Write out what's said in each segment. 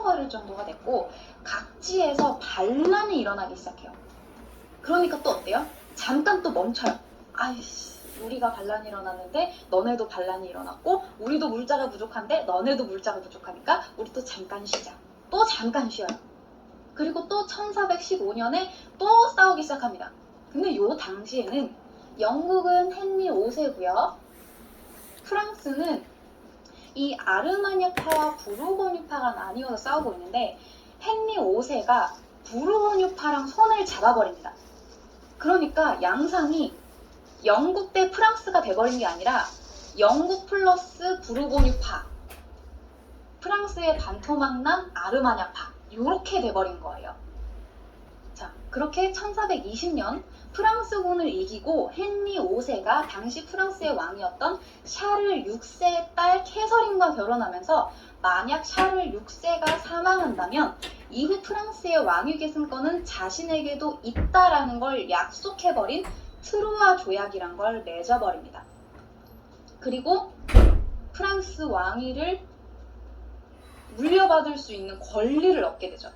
수근거릴 정도가 됐고 각지에서 반란이 일어나기 시작해요. 그러니까 또 어때요? 잠깐 또 멈춰요. 아이씨, 우리가 반란이 일어났는데 너네도 반란이 일어났고 우리도 물자가 부족한데 너네도 물자가 부족하니까 우리 또 잠깐 쉬자. 또 잠깐 쉬어요. 그리고 또 1415년에 또 싸우기 시작합니다. 근데 요 당시에는 영국은 헨리 5세고요. 프랑스는 이 아르마냐파와 부르고뉴파가 나뉘어서 싸우고 있는데 헨리 5세가 부르고뉴파랑 손을 잡아버립니다. 그러니까 양상이 영국 대 프랑스가 돼버린 게 아니라 영국 플러스 부르고뉴파, 프랑스의 반토막난 아르마냐파 이렇게 돼버린 거예요. 자, 그렇게 1420년 프랑스군을 이기고 헨리 5세가 당시 프랑스의 왕이었던 샤를 6세의 딸 캐서린과 결혼하면서 만약 샤를 6세가 사망한다면 이후 프랑스의 왕위 계승권은 자신에게도 있다라는 걸 약속해버린 트루아 조약이란 걸 맺어버립니다. 그리고 프랑스 왕위를 물려받을 수 있는 권리를 얻게 되죠.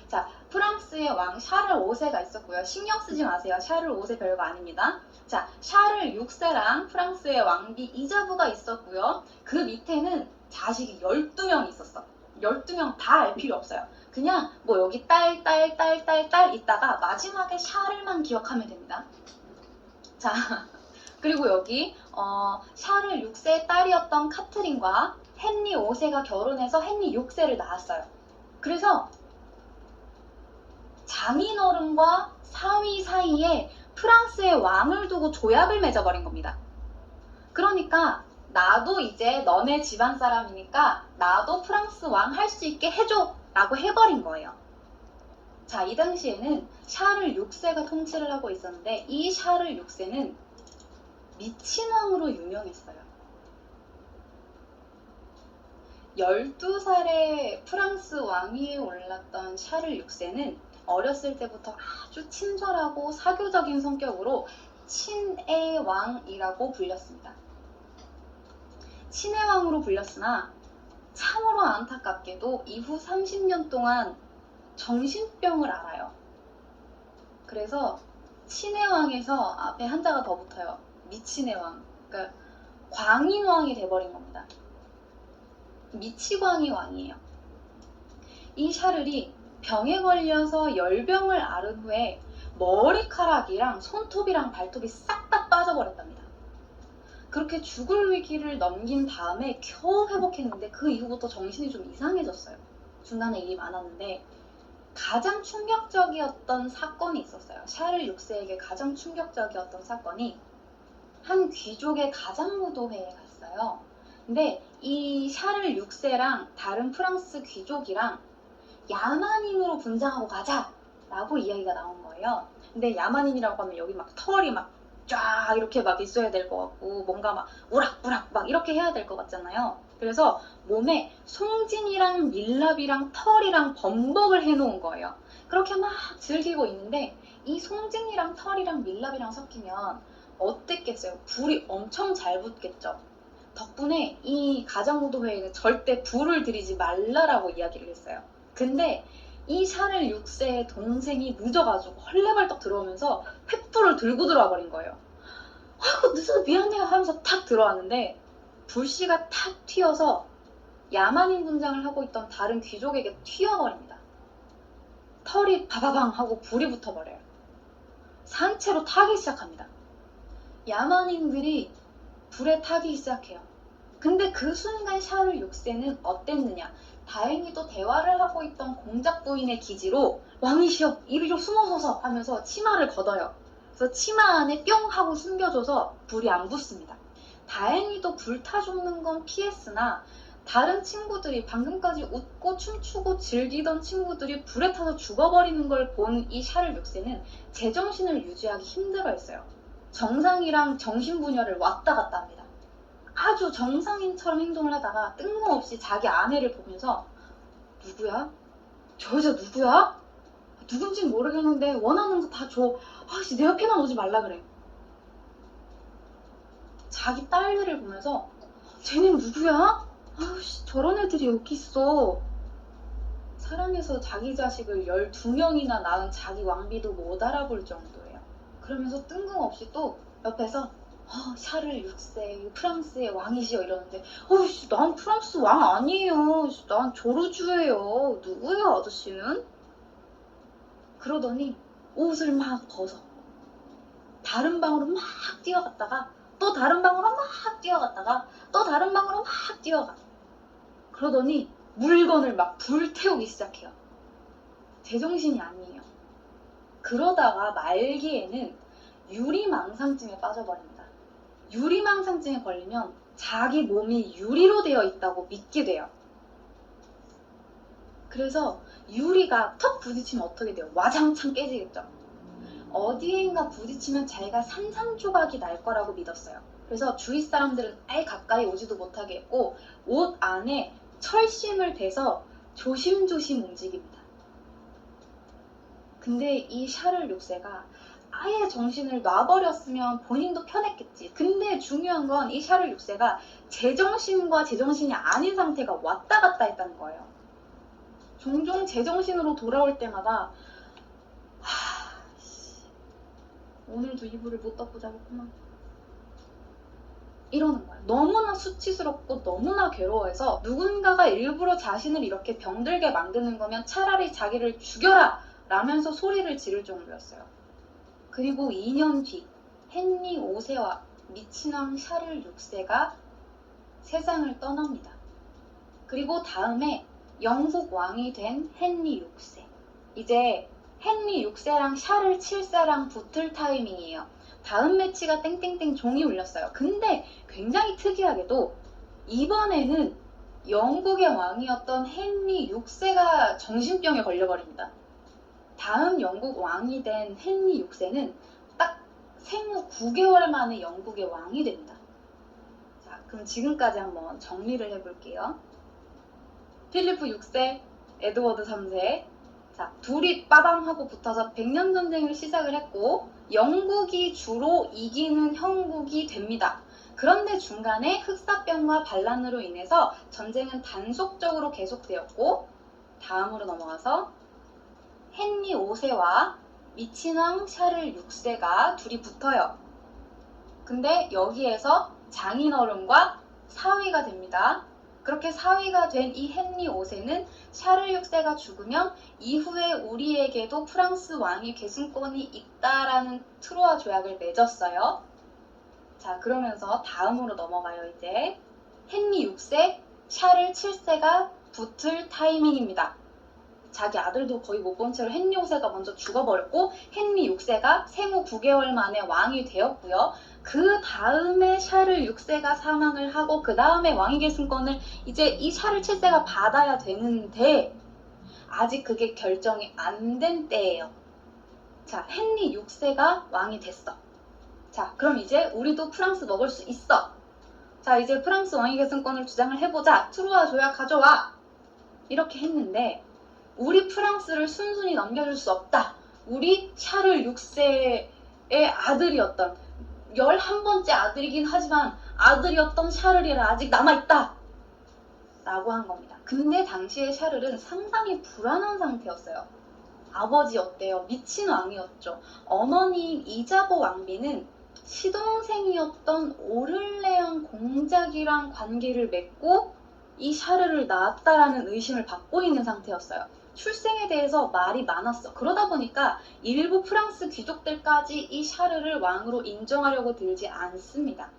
자, 프랑스의 왕 샤를 5세가 있었고요. 신경 쓰지 마세요. 샤를 5세 별거 아닙니다. 자, 샤를 6세랑 프랑스의 왕비 이자부가 있었고요. 그 밑에는 자식이 12명 있었어. 12명 다 알 필요 없어요. 그냥 뭐 여기 딸 있다가 마지막에 샤를만 기억하면 됩니다. 자, 그리고 여기 샤를 6세의 딸이었던 카트린과 헨리 5세가 결혼해서 헨리 6세를 낳았어요. 그래서 장인어른과 사위 사이에 프랑스의 왕을 두고 조약을 맺어버린 겁니다. 그러니까 나도 이제 너네 집안 사람이니까 나도 프랑스 왕 할 수 있게 해줘 라고 해버린 거예요. 자, 이 당시에는 샤를 6세가 통치를 하고 있었는데 이 샤를 6세는 미친왕으로 유명했어요. 12살에 프랑스 왕위에 올랐던 샤를 6세는 어렸을 때부터 아주 친절하고 사교적인 성격으로 친애 왕이라고 불렸습니다. 친애 왕으로 불렸으나 참으로 안타깝게도 이후 30년 동안 정신병을 앓아요. 그래서 친애 왕에서 앞에 한자가 더 붙어요. 미친애 왕. 그러니까 광인왕이 돼버린 겁니다. 미치광이 왕이에요. 이 샤를이 병에 걸려서 열병을 앓은 후에 머리카락이랑 손톱이랑 발톱이 싹 다 빠져버렸답니다. 그렇게 죽을 위기를 넘긴 다음에 겨우 회복했는데 그 이후부터 정신이 좀 이상해졌어요. 중간에 일이 많았는데 가장 충격적이었던 사건이 있었어요. 샤를 6세에게 가장 충격적이었던 사건이 한 귀족의 가장무도회에 갔어요. 근데 이 샤를 6세랑 다른 프랑스 귀족이랑 야만인으로 분장하고 가자 라고 이야기가 나온 거예요. 근데 야만인이라고 하면 여기 막 털이 막 쫙 이렇게 막 있어야 될 것 같고 뭔가 막 우락부락 막 이렇게 해야 될 것 같잖아요. 그래서 몸에 송진이랑 밀랍이랑 털이랑 범벅을 해놓은 거예요. 그렇게 막 즐기고 있는데 이 송진이랑 털이랑 밀랍이랑 섞이면 어땠겠어요? 불이 엄청 잘 붙겠죠. 덕분에 이 가장무도회에는 절대 불을 들이지 말라라고 이야기를 했어요. 근데 이 샤를 6세의 동생이 늦어가지고 헐레벌떡 들어오면서 횃불을 들고 들어와 버린 거예요. 아이고 늦어서 미안해요 하면서 탁 들어왔는데 불씨가 탁 튀어서 야만인 분장을 하고 있던 다른 귀족에게 튀어버립니다. 털이 바바방 하고 불이 붙어버려요. 산채로 타기 시작합니다. 야만인들이 불에 타기 시작해요. 근데 그 순간 샤를 6세는 어땠느냐? 다행히도 대화를 하고 있던 공작 부인의 기지로 왕이시여 이리로 숨어서서 하면서 치마를 걷어요. 그래서 치마 안에 뿅 하고 숨겨줘서 불이 안 붙습니다. 다행히도 불타 죽는 건 피했으나 다른 친구들이 방금까지 웃고 춤추고 즐기던 친구들이 불에 타서 죽어버리는 걸 본 이 샤를 6세는 제정신을 유지하기 힘들어했어요. 정상이랑 정신분열을 왔다 갔다 합니다. 아주 정상인처럼 행동을 하다가 뜬금없이 자기 아내를 보면서 누구야? 저 여자 누구야? 누군지 모르겠는데 원하는 거 다 줘. 아씨 내 옆에만 오지 말라 그래. 자기 딸들을 보면서 쟤네 누구야? 아우씨 저런 애들이 여기 있어. 사랑해서 자기 자식을 12명이나 낳은 자기 왕비도 못 알아볼 정도예요. 그러면서 뜬금없이 또 옆에서 샤를 6세 프랑스의 왕이시여 이러는데 난 프랑스 왕 아니에요. 난 조르주예요. 누구예요 아저씨는? 그러더니 옷을 막 벗어. 다른 방으로 막 뛰어갔다가 또 다른 방으로 막 뛰어갔다가 또 다른 방으로 막 뛰어가. 그러더니 물건을 막 불태우기 시작해요. 제정신이 아니에요. 그러다가 말기에는 유리망상증에 빠져버립니다. 유리망상증에 걸리면 자기 몸이 유리로 되어 있다고 믿게 돼요. 그래서 유리가 턱 부딪히면 어떻게 돼요? 와장창 깨지겠죠. 어디엔가 부딪히면 자기가 산산조각이 날 거라고 믿었어요. 그래서 주위 사람들은 아예 가까이 오지도 못하게 했고 옷 안에 철심을 대서 조심조심 움직입니다. 근데 이 샤를 6세가 아예 정신을 놔버렸으면 본인도 편했겠지. 근데 중요한 건 이 샤를 6세가 제정신과 제정신이 아닌 상태가 왔다 갔다 했다는 거예요. 종종 제정신으로 돌아올 때마다 오늘도 이불을 못 덮고 자겠구나 이러는 거야. 너무나 수치스럽고 너무나 괴로워해서 누군가가 일부러 자신을 이렇게 병들게 만드는 거면 차라리 자기를 죽여라 라면서 소리를 지를 정도였어요. 그리고 2년 뒤 헨리 5세와 미친왕 샤를 6세가 세상을 떠납니다. 그리고 다음에 영국 왕이 된 헨리 6세. 이제 헨리 6세랑 샤를 7세랑 붙을 타이밍이에요. 다음 매치가 땡땡땡 종이 울렸어요. 근데 굉장히 특이하게도 이번에는 영국의 왕이었던 헨리 6세가 정신병에 걸려버립니다. 다음 영국 왕이 된 헨리 6세는 딱 생후 9개월 만에 영국의 왕이 됩니다. 자, 그럼 지금까지 한번 정리를 해볼게요. 필리프 6세, 에드워드 3세. 자, 둘이 빠밤하고 붙어서 100년 전쟁을 시작을 했고 영국이 주로 이기는 형국이 됩니다. 그런데 중간에 흑사병과 반란으로 인해서 전쟁은 단속적으로 계속되었고 다음으로 넘어가서 헨리 5세와 미친왕 샤를 6세가 둘이 붙어요. 근데 여기에서 장인어른과 사위가 됩니다. 그렇게 사위가 된 이 헨리 5세는 샤를 6세가 죽으면 이후에 우리에게도 프랑스 왕의 계승권이 있다라는 트로아 조약을 맺었어요. 자, 그러면서 다음으로 넘어가요. 이제 헨리 6세, 샤를 7세가 붙을 타이밍입니다. 자기 아들도 거의 못 본 채로 헨리 5세가 먼저 죽어버렸고 헨리 6세가 생후 9개월 만에 왕이 되었고요. 그 다음에 샤를 6세가 사망을 하고 그 다음에 왕위 계승권을 이제 이 샤를 7세가 받아야 되는데 아직 그게 결정이 안 된 때예요. 자, 헨리 6세가 왕이 됐어. 자, 그럼 이제 우리도 프랑스 먹을 수 있어. 자, 이제 프랑스 왕위 계승권을 주장을 해보자. 트루아 조약 가져와. 이렇게 했는데 우리 프랑스를 순순히 넘겨줄 수 없다. 우리 샤를 6세의 아들이었던 11번째 아들이긴 하지만 아들이었던 샤를이 아직 남아있다 라고 한 겁니다. 근데 당시에 샤를은 상당히 불안한 상태였어요. 아버지 어때요? 미친 왕이었죠. 어머니인 이자보 왕비는 시동생이었던 오를레앙 공작이랑 관계를 맺고 이 샤를을 낳았다라는 의심을 받고 있는 상태였어요. 출생에 대해서 말이 많았어. 그러다 보니까 일부 프랑스 귀족들까지 이 샤를을 왕으로 인정하려고 들지 않습니다.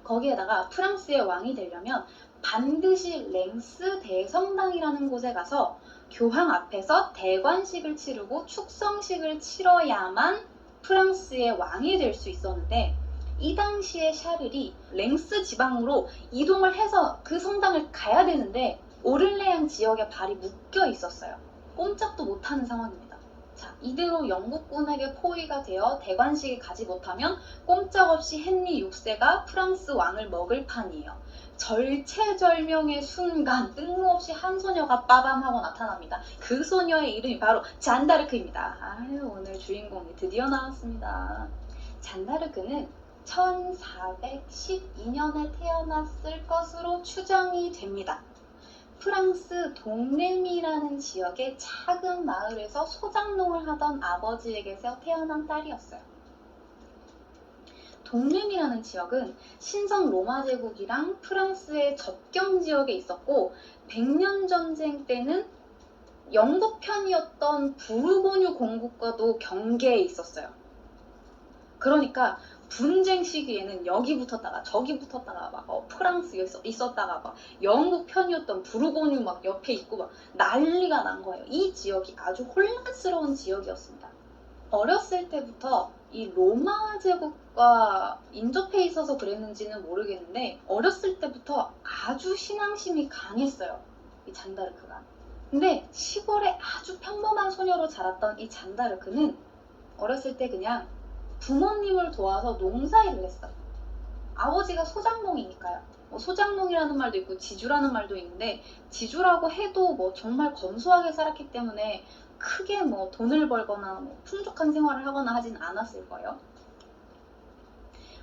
거기에다가 프랑스의 왕이 되려면 반드시 랭스 대성당이라는 곳에 가서 교황 앞에서 대관식을 치르고 축성식을 치러야만 프랑스의 왕이 될 수 있었는데 이 당시에 샤를이 랭스 지방으로 이동을 해서 그 성당을 가야 되는데 오를레앙 지역에 발이 묶여 있었어요. 꼼짝도 못하는 상황입니다. 자, 이대로 영국군에게 포위가 되어 대관식에 가지 못하면 꼼짝없이 헨리 6세가 프랑스 왕을 먹을 판이에요. 절체절명의 순간 뜬금없이 한 소녀가 빠밤하고 나타납니다. 그 소녀의 이름이 바로 잔다르크입니다. 아유, 오늘 주인공이 드디어 나왔습니다. 잔다르크는 1412년에 태어났을 것으로 추정이 됩니다. 프랑스 동레미라는 지역의 작은 마을에서 소장농을 하던 아버지에게서 태어난 딸이었어요. 동레미라는 지역은 신성 로마 제국이랑 프랑스의 접경 지역에 있었고, 백년 전쟁 때는 영국 편이었던 부르고뉴 공국과도 경계에 있었어요. 그러니까 분쟁 시기에는 여기 붙었다가 저기 붙었다가 막 프랑스에 있었다가 막 영국 편이었던 부르고뉴 막 옆에 있고 막 난리가 난 거예요. 이 지역이 아주 혼란스러운 지역이었습니다. 어렸을 때부터 이 로마 제국과 인접해 있어서 그랬는지는 모르겠는데, 어렸을 때부터 아주 신앙심이 강했어요, 이 잔다르크가. 근데 시골에 아주 평범한 소녀로 자랐던 이 잔다르크는 어렸을 때 그냥 부모님을 도와서 농사일을 했어요. 아버지가 소장농이니까요. 소장농이라는 말도 있고 지주라는 말도 있는데, 지주라고 해도 정말 검소하게 살았기 때문에 크게 돈을 벌거나 풍족한 생활을 하거나 하진 않았을 거예요.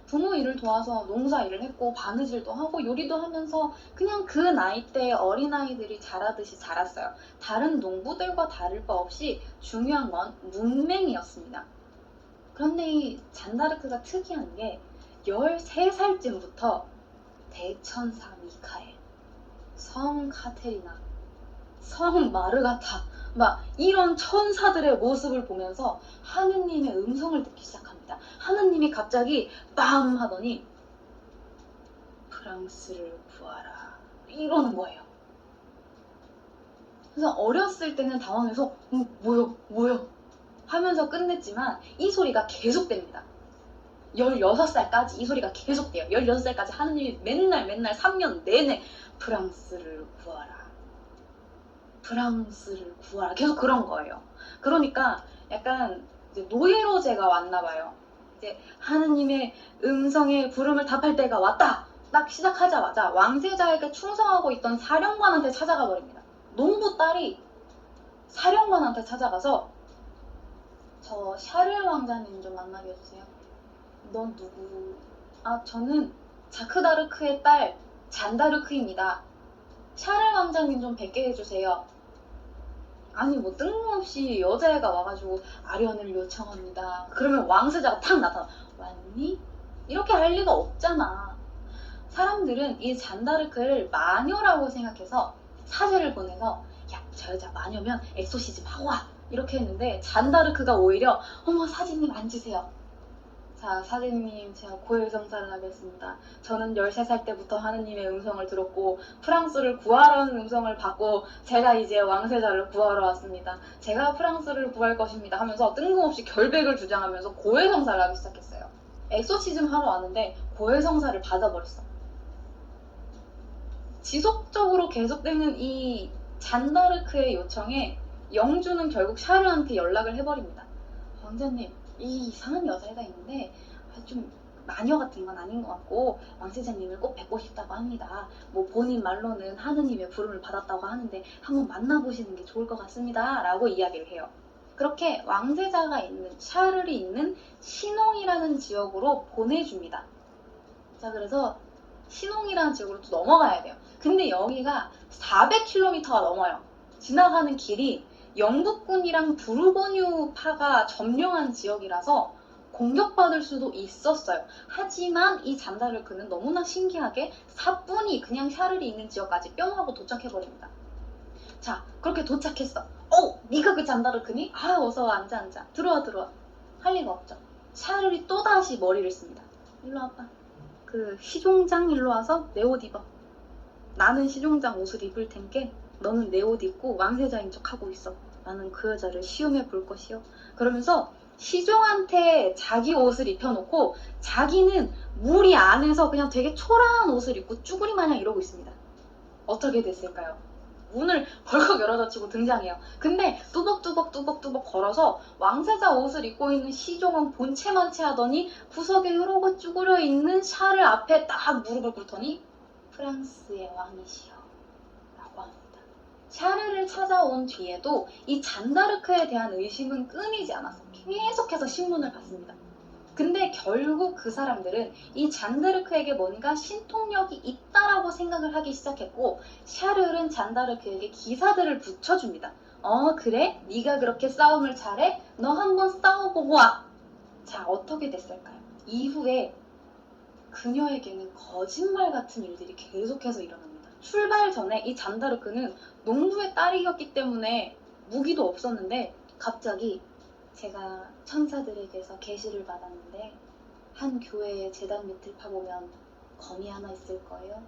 부모 일을 도와서 농사 일을 했고, 바느질도 하고 요리도 하면서 그냥 그 나이대의 어린아이들이 자라듯이 자랐어요. 다른 농부들과 다를 바 없이 중요한 건 문맹이었습니다. 그런데 이 잔다르크가 특이한 게 13살쯤부터 대천사 미카엘, 성 카테리나, 성 마르가타 막 이런 천사들의 모습을 보면서 하느님의 음성을 듣기 시작합니다. 하느님이 갑자기 빰 하더니 프랑스를 구하라 이러는 거예요. 그래서 어렸을 때는 당황해서 뭐요 하면서 끝냈지만 이 소리가 계속됩니다. 16살까지 이 소리가 계속돼요. 16살까지 하느님이 맨날 3년 내내 프랑스를 구하라, 프랑스를 구하라 계속 그런 거예요. 그러니까 약간 이제 노예로제가 왔나 봐요. 이제 하느님의 음성에 부름을 답할 때가 왔다. 딱 시작하자마자 왕세자에게 충성하고 있던 사령관한테 찾아가 버립니다. 농부 딸이 사령관한테 찾아가서 저 샤를 왕자님 좀 만나게 해주세요. 넌 누구? 저는 자크다르크의 딸 잔다르크입니다. 샤를 왕자님 좀 뵙게 해주세요. 아니 뜬금없이 여자애가 와가지고 아련을 요청합니다. 그러면 왕세자가 탁 나타나. 왔니? 이렇게 할 리가 없잖아. 사람들은 이 잔다르크를 마녀라고 생각해서 사제를 보내서 야, 저 여자 마녀면 엑소시즘 하고 와 이렇게 했는데, 잔다르크가 오히려 어머 사제님 앉으세요. 자, 사제님, 제가 고해성사를 하겠습니다. 저는 13살 때부터 하느님의 음성을 들었고 프랑스를 구하라는 음성을 받고 제가 이제 왕세자를 구하러 왔습니다. 제가 프랑스를 구할 것입니다 하면서 뜬금없이 결백을 주장하면서 고해성사를 하기 시작했어요. 엑소시즘 하러 왔는데 고해성사를 받아버렸어. 지속적으로 계속되는 이 잔다르크의 요청에 영주는 결국 샤르한테 연락을 해버립니다. 왕자님, 이 이상한 여자애가 있는데 좀 마녀 같은 건 아닌 것 같고 왕세자님을 꼭 뵙고 싶다고 합니다. 본인 말로는 하느님의 부름을 받았다고 하는데 한번 만나보시는 게 좋을 것 같습니다 라고 이야기를 해요. 그렇게 왕세자가 있는 샤를이 있는 시농이라는 지역으로 보내줍니다. 자, 그래서 시농이라는 지역으로 또 넘어가야 돼요. 근데 여기가 400km가 넘어요. 지나가는 길이 영국군이랑 부르고뉴파가 점령한 지역이라서 공격받을 수도 있었어요. 하지만 이 잔다르크는 너무나 신기하게 사뿐히 그냥 샤를이 있는 지역까지 뿅 하고 도착해버립니다. 자, 그렇게 도착했어. 네가 그 잔다르크니? 어서 앉아. 들어와. 할 리가 없죠. 샤를이 또다시 머리를 씁니다. 일로 와봐. 그 시종장 일로 와서 내 옷 입어. 나는 시종장 옷을 입을 텐께 너는 내 옷 입고 왕세자인 척 하고 있어. 나는 그 여자를 시험해 볼 것이요. 그러면서 시종한테 자기 옷을 입혀놓고 자기는 무리 안에서 그냥 되게 초라한 옷을 입고 쭈구리 마냥 이러고 있습니다. 어떻게 됐을까요? 문을 벌컥 열어젖히고 등장해요. 근데 뚜벅뚜벅 걸어서 왕세자 옷을 입고 있는 시종은 본체만체 하더니 구석에 이러고 쭈그려 있는 샤를 앞에 딱 무릎을 꿇더니 프랑스의 왕이시여 라고 합니다. 샤르를 찾아온 뒤에도 이 잔다르크에 대한 의심은 끊이지 않았어. 계속해서 신문을 봤습니다. 근데 결국 그 사람들은 이 잔다르크에게 뭔가 신통력이 있다라고 생각을 하기 시작했고, 샤를은 잔다르크에게 기사들을 붙여줍니다. 그래? 네가 그렇게 싸움을 잘해? 너 한번 싸워보고 와. 자, 어떻게 됐을까요? 이후에 그녀에게는 거짓말 같은 일들이 계속해서 일어납니다. 출발 전에 이 잔다르크는 농부의 딸이었기 때문에 무기도 없었는데, 갑자기 제가 천사들에게서 계시를 받았는데 한 교회의 제단 밑을 파보면 검이 하나 있을 거예요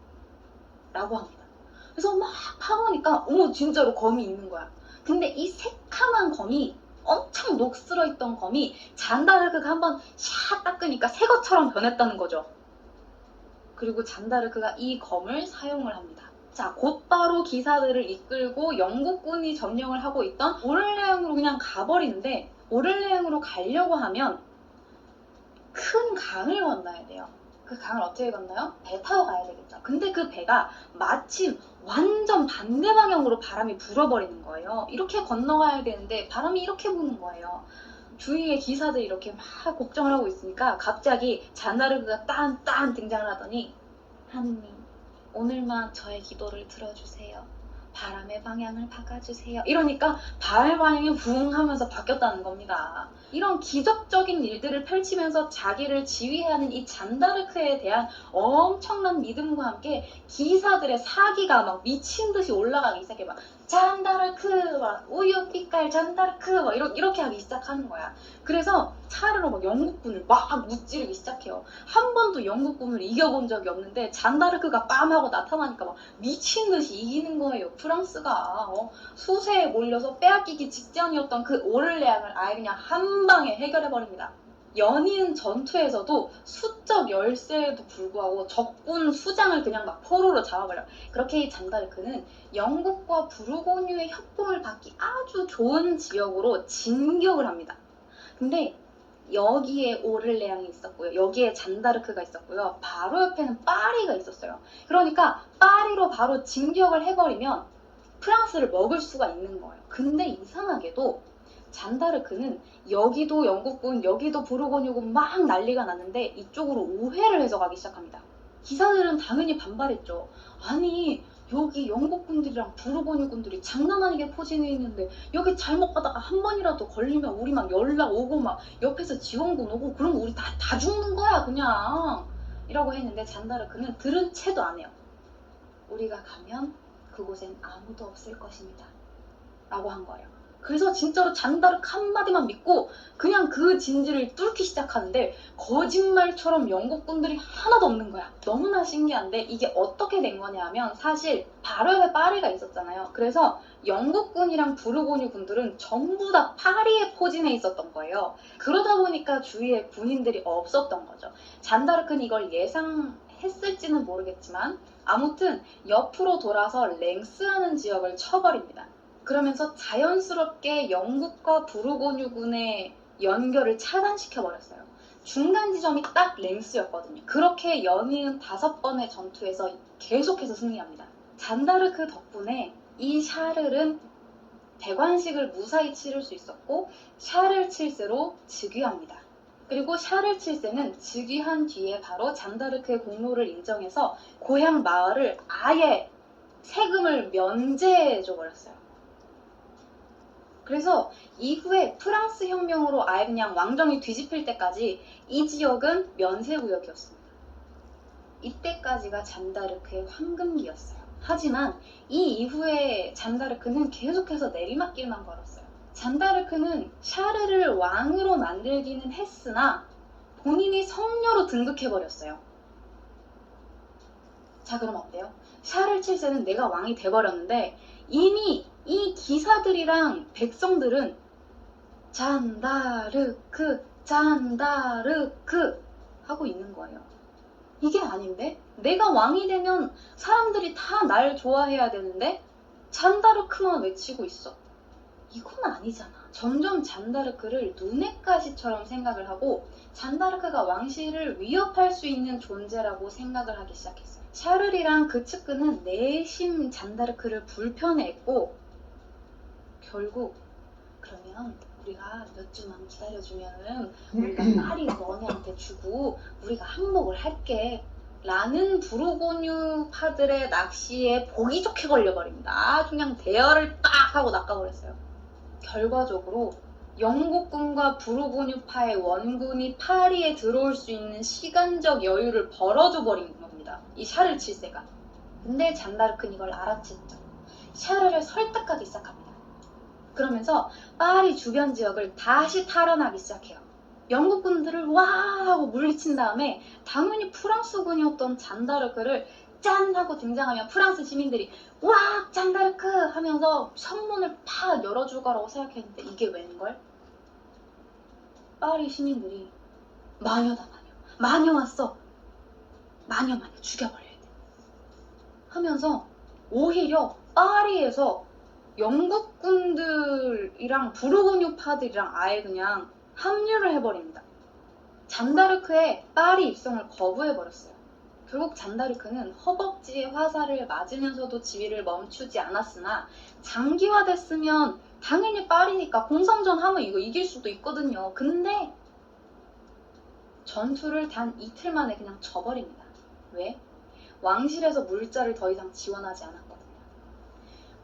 라고 합니다. 그래서 막 파보니까 진짜로 검이 있는 거야. 근데 이 새카만 검이, 엄청 녹슬어 있던 검이 잔다르크가 한번 샥 닦으니까 새 것처럼 변했다는 거죠. 그리고 잔다르크가 이 검을 사용을 합니다. 자, 곧바로 기사들을 이끌고 영국군이 점령을 하고 있던 오를레앙으로 그냥 가버리는데, 오를레앙으로 가려고 하면 큰 강을 건너야 돼요. 그 강을 어떻게 건너요? 배 타고 가야 되겠죠. 근데 그 배가 마침 완전 반대 방향으로 바람이 불어버리는 거예요. 이렇게 건너가야 되는데 바람이 이렇게 부는 거예요. 주위에 기사들이 이렇게 막 걱정을 하고 있으니까 갑자기 잔다르크가 딴 등장을 하더니, 하느님, 오늘만 저의 기도를 들어주세요. 바람의 방향을 바꿔주세요. 이러니까 바람의 방향이 부응 하면서 바뀌었다는 겁니다. 이런 기적적인 일들을 펼치면서 자기를 지휘하는 이 잔다르크에 대한 엄청난 믿음과 함께 기사들의 사기가 막 미친 듯이 올라가기 시작해. 막 잔다르크, 막 우유 빛깔 잔다르크, 막 이렇게 하기 시작하는 거야. 그래서 차례로 막 영국군을 막 무찌르기 시작해요. 한 번도 영국군을 이겨본 적이 없는데 잔다르크가 빰 하고 나타나니까 막 미친 듯이 이기는 거예요. 프랑스가 수세에 몰려서 빼앗기기 직전이었던 그 오를레앙을 아예 그냥 한 방에 해결해 버립니다. 연이은 전투에서도 수적 열세에도 불구하고 적군 수장을 그냥 막 포로로 잡아버려요. 그렇게 이 잔다르크는 영국과 부르고뉴의 협공을 받기 아주 좋은 지역으로 진격을 합니다. 근데 여기에 오를레앙이 있었고요. 여기에 잔다르크가 있었고요. 바로 옆에는 파리가 있었어요. 그러니까 파리로 바로 진격을 해버리면 프랑스를 먹을 수가 있는 거예요. 근데 이상하게도 잔다르크는 여기도 영국군, 여기도 부르고뉴군 막 난리가 났는데 이쪽으로 오해를 해서 가기 시작합니다. 기사들은 당연히 반발했죠. 아니, 여기 영국군들이랑 부르고뉴군들이 장난 아니게 포진해 있는데 여기 잘못 가다가 한 번이라도 걸리면 우리 막 연락 오고 막 옆에서 지원군 오고 그럼 우리 다 죽는 거야 그냥, 이라고 했는데 잔다르크는 들은 채도 안 해요. 우리가 가면 그곳엔 아무도 없을 것입니다 라고 한 거예요. 그래서 진짜로 잔다르크 한마디만 믿고 그냥 그 진지를 뚫기 시작하는데 거짓말처럼 영국군들이 하나도 없는 거야. 너무나 신기한데 이게 어떻게 된 거냐 하면, 사실 바로 옆에 파리가 있었잖아요. 그래서 영국군이랑 부르고뉴 군들은 전부 다 파리에 포진해 있었던 거예요. 그러다 보니까 주위에 군인들이 없었던 거죠. 잔다르크는 이걸 예상했을지는 모르겠지만 아무튼 옆으로 돌아서 랭스라는 지역을 쳐버립니다. 그러면서 자연스럽게 영국과 부르고뉴군의 연결을 차단시켜버렸어요. 중간 지점이 딱 랭스였거든요. 그렇게 연이은 5번의 전투에서 계속해서 승리합니다. 잔다르크 덕분에 이 샤를은 대관식을 무사히 치를 수 있었고 샤를 7세로 즉위합니다. 그리고 샤를 7세는 즉위한 뒤에 바로 잔다르크의 공로를 인정해서 고향 마을을 아예 세금을 면제해줘버렸어요. 그래서 이후에 프랑스 혁명으로 아예 그냥 왕정이 뒤집힐 때까지 이 지역은 면세구역이었습니다. 이때까지가 잔다르크의 황금기였어요. 하지만 이 이후에 잔다르크는 계속해서 내리막길만 걸었어요. 잔다르크는 샤르를 왕으로 만들기는 했으나 본인이 성녀로 등극해버렸어요. 자, 그럼 어때요? 샤를 7세는 내가 왕이 돼버렸는데 이미 이 기사들이랑 백성들은 잔다르크 잔다르크 하고 있는 거예요. 이게 아닌데? 내가 왕이 되면 사람들이 다 날 좋아해야 되는데 잔다르크만 외치고 있어. 이건 아니잖아. 점점 잔다르크를 눈엣 가시처럼 생각을 하고 잔다르크가 왕실을 위협할 수 있는 존재라고 생각을 하기 시작했어요. 샤를이랑 그 측근은 내심 잔다르크를 불편해했고 결국 그러면 우리가 몇 주만 기다려주면은 우리가 파리 너네한테 주고 우리가 항복을 할게. 라는 부르고뉴파들의 낚시에 보기 좋게 걸려버립니다. 아주 그냥 대열을 딱 하고 낚아버렸어요. 결과적으로 영국군과 부르고뉴파의 원군이 파리에 들어올 수 있는 시간적 여유를 벌어줘 버린 겁니다. 이 샤를 7세가. 근데 잔다르크는 이걸 알아챘죠. 샤르를 설득하기 시작합니다. 그러면서 파리 주변 지역을 다시 탈환하기 시작해요. 영국군들을 와 하고 물리친 다음에 당연히 프랑스군이었던 잔다르크를 짠 하고 등장하면 프랑스 시민들이 와 잔다르크 하면서 성문을 팍 열어줄 거라고 생각했는데 이게 웬걸? 파리 시민들이 마녀다 마녀 왔어 마녀 죽여버려야 돼 하면서 오히려 파리에서 영국군들이랑 부르고뉴파들이랑 아예 그냥 합류를 해버립니다. 잔다르크의 파리 입성을 거부해버렸어요. 결국 잔다르크는 허벅지에 화살을 맞으면서도 지위를 멈추지 않았으나 장기화됐으면 당연히 파리니까 공성전 하면 이거 이길 수도 있거든요. 근데 전투를 단 이틀 만에 그냥 져버립니다. 왜? 왕실에서 물자를 더 이상 지원하지 않았거든요.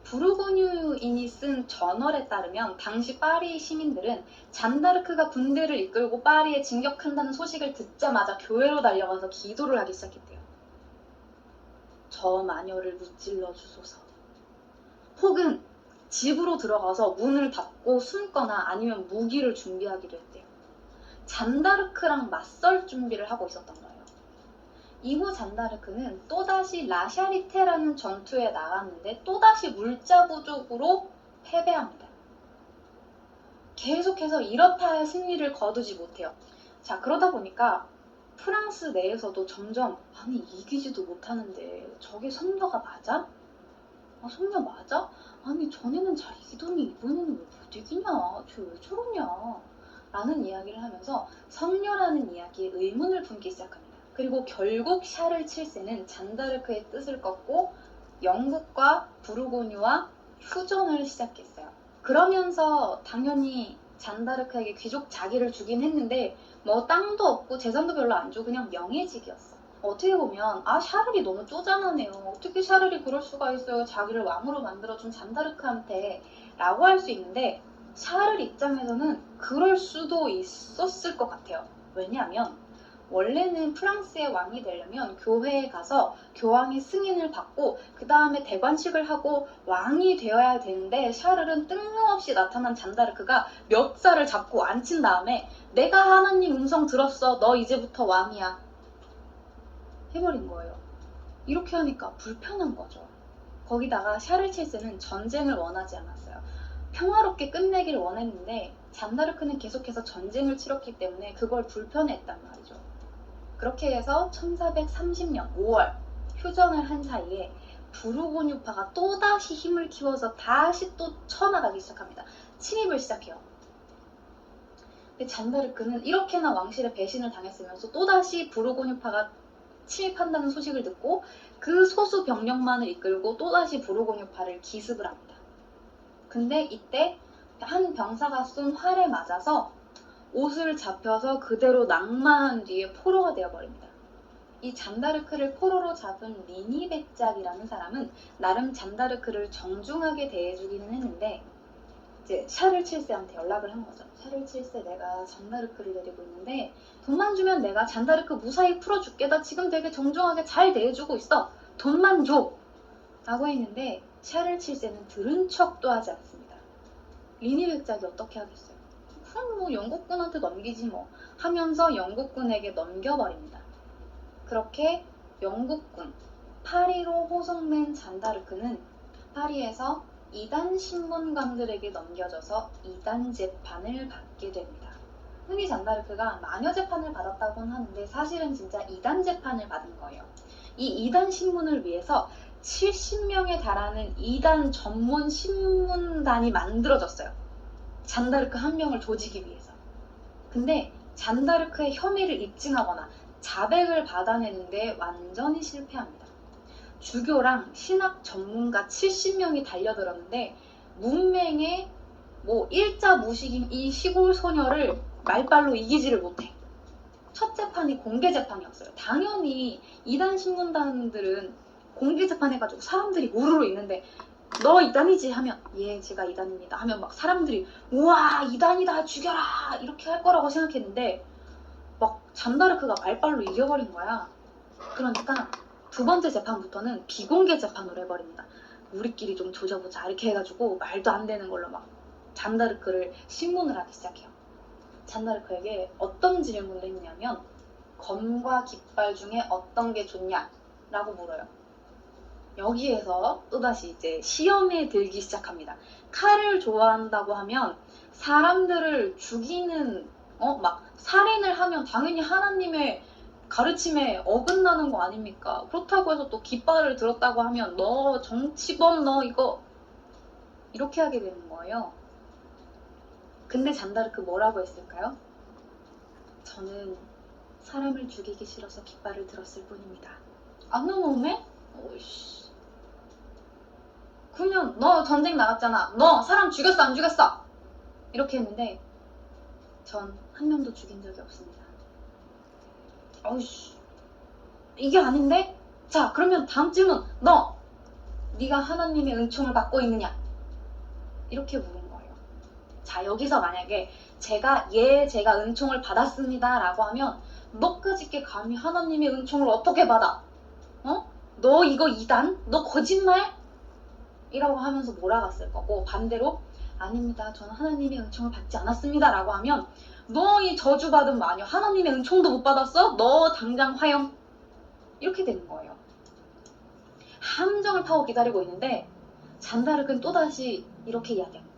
부르고뉴인이 쓴 저널에 따르면 당시 파리 시민들은 잔다르크가 군대를 이끌고 파리에 진격한다는 소식을 듣자마자 교회로 달려가서 기도를 하기 시작했대요. 저 마녀를 무찔러 주소서. 혹은 집으로 들어가서 문을 닫고 숨거나 아니면 무기를 준비하기로 했대요. 잔다르크랑 맞설 준비를 하고 있었던 거예요. 이후 잔다르크는 또다시 라샤리테라는 전투에 나갔는데 또다시 물자 부족으로 패배합니다. 계속해서 이렇다 할 승리를 거두지 못해요. 자, 그러다 보니까 프랑스 내에서도 점점 아니 이기지도 못하는데 저게 성녀가 맞아? 성녀 맞아? 아니 전에는 잘 이기더니 이번에는 왜 못 이기냐? 쟤 왜 저러냐? 라는 이야기를 하면서 성녀라는 이야기에 의문을 품기 시작합니다. 그리고 결국 샤를 7세는 잔다르크의 뜻을 꺾고 영국과 부르고뉴와 휴전을 시작했어요. 그러면서 당연히 잔다르크에게 귀족 자기를 주긴 했는데 뭐 땅도 없고 재산도 별로 안 주고 그냥 명예직이었어. 어떻게 보면 샤를이 너무 쪼잔하네요. 어떻게 샤를이 그럴 수가 있어요. 자기를 왕으로 만들어준 잔다르크한테 라고 할 수 있는데 샤를 입장에서는 그럴 수도 있었을 것 같아요. 왜냐하면 원래는 프랑스의 왕이 되려면 교회에 가서 교황의 승인을 받고 그 다음에 대관식을 하고 왕이 되어야 되는데 샤를은 뜬금없이 나타난 잔다르크가 멱살을 잡고 앉힌 다음에 내가 하나님 음성 들었어. 너 이제부터 왕이야. 해버린 거예요. 이렇게 하니까 불편한 거죠. 거기다가 샤를 7세는 전쟁을 원하지 않았어요. 평화롭게 끝내기를 원했는데 잔다르크는 계속해서 전쟁을 치렀기 때문에 그걸 불편해했단 말이죠. 그렇게 해서 1430년 5월 휴전을 한 사이에 부르고뉴파가 또다시 힘을 키워서 다시 또 쳐나가기 시작합니다. 침입을 시작해요. 근데 잔다르크는 이렇게나 왕실에 배신을 당했으면서 또다시 부르고뉴파가 침입한다는 소식을 듣고 그 소수 병력만을 이끌고 또다시 부르고뉴파를 기습을 합니다. 근데 이때 한 병사가 쏜 활에 맞아서 옷을 잡혀서 그대로 낙마한 뒤에 포로가 되어버립니다. 이 잔다르크를 포로로 잡은 리니백작이라는 사람은 나름 잔다르크를 정중하게 대해주기는 했는데 이제 샤를 7세한테 연락을 한 거죠. 샤를 7세 내가 잔다르크를 데리고 있는데 돈만 주면 내가 잔다르크 무사히 풀어줄게. 나 지금 되게 정중하게 잘 대해주고 있어. 돈만 줘. 라고 했는데 샤를 7세는 들은 척도 하지 않습니다. 리니백작이 어떻게 하겠어요? 그럼 뭐 영국군한테 넘기지 뭐 하면서 영국군에게 넘겨버립니다. 그렇게 영국군 파리로 호송된 잔다르크는 파리에서 이단 신문관들에게 넘겨져서 이단 재판을 받게 됩니다. 흔히 잔다르크가 마녀 재판을 받았다고는 하는데 사실은 진짜 이단 재판을 받은 거예요. 이 이단 신문을 위해서 70명에 달하는 이단 전문 신문단이 만들어졌어요. 잔다르크 한 명을 조지기 위해서. 근데 잔다르크의 혐의를 입증하거나 자백을 받아내는데 완전히 실패합니다. 주교랑 신학 전문가 70명이 달려들었는데 문맹에 뭐 일자 무식인 이 시골 소녀를 말빨로 이기지를 못해. 첫 재판이 공개 재판이었어요. 당연히 이단 신문단들은 공개 재판해가지고 사람들이 우르르 있는데 너 이단이지 하면 예 제가 이단입니다 하면 막 사람들이 우와 이단이다 죽여라 이렇게 할 거라고 생각했는데 막 잔다르크가 말빨로 이겨버린 거야. 그러니까 두 번째 재판부터는 비공개 재판으로 해버립니다. 우리끼리 좀 조져보자 이렇게 해가지고 말도 안 되는 걸로 막 잔다르크를 신문을 하기 시작해요. 잔다르크에게 어떤 질문을 했냐면 검과 깃발 중에 어떤 게 좋냐 라고 물어요. 여기에서 또다시 이제 시험에 들기 시작합니다. 칼을 좋아한다고 하면 사람들을 죽이는 막 살인을 하면 당연히 하나님의 가르침에 어긋나는 거 아닙니까? 그렇다고 해서 또 깃발을 들었다고 하면 너 정치범 너 이거 이렇게 하게 되는 거예요. 근데 잔다르크 뭐라고 했을까요? 저는 사람을 죽이기 싫어서 깃발을 들었을 뿐입니다. 안 넘어오네? 오이씨. 그러면 너 전쟁 나갔잖아. 너 사람 죽였어 안 죽였어? 이렇게 했는데 전 한 명도 죽인 적이 없습니다. 어이씨. 이게 아닌데? 자 그러면 다음 질문. 네가 하나님의 은총을 받고 있느냐? 이렇게 물은 거예요. 자 여기서 만약에 제가 은총을 받았습니다 라고 하면 너까짓게 감히 하나님의 은총을 어떻게 받아? 너 이거 이단? 너 거짓말? 이라고 하면서 몰아갔을 거고 반대로 아닙니다. 저는 하나님의 은총을 받지 않았습니다 라고 하면 너 이 저주받은 마녀 하나님의 은총도 못 받았어? 너 당장 화형 이렇게 되는 거예요. 함정을 파고 기다리고 있는데 잔다르크는 또다시 이렇게 이야기합니다.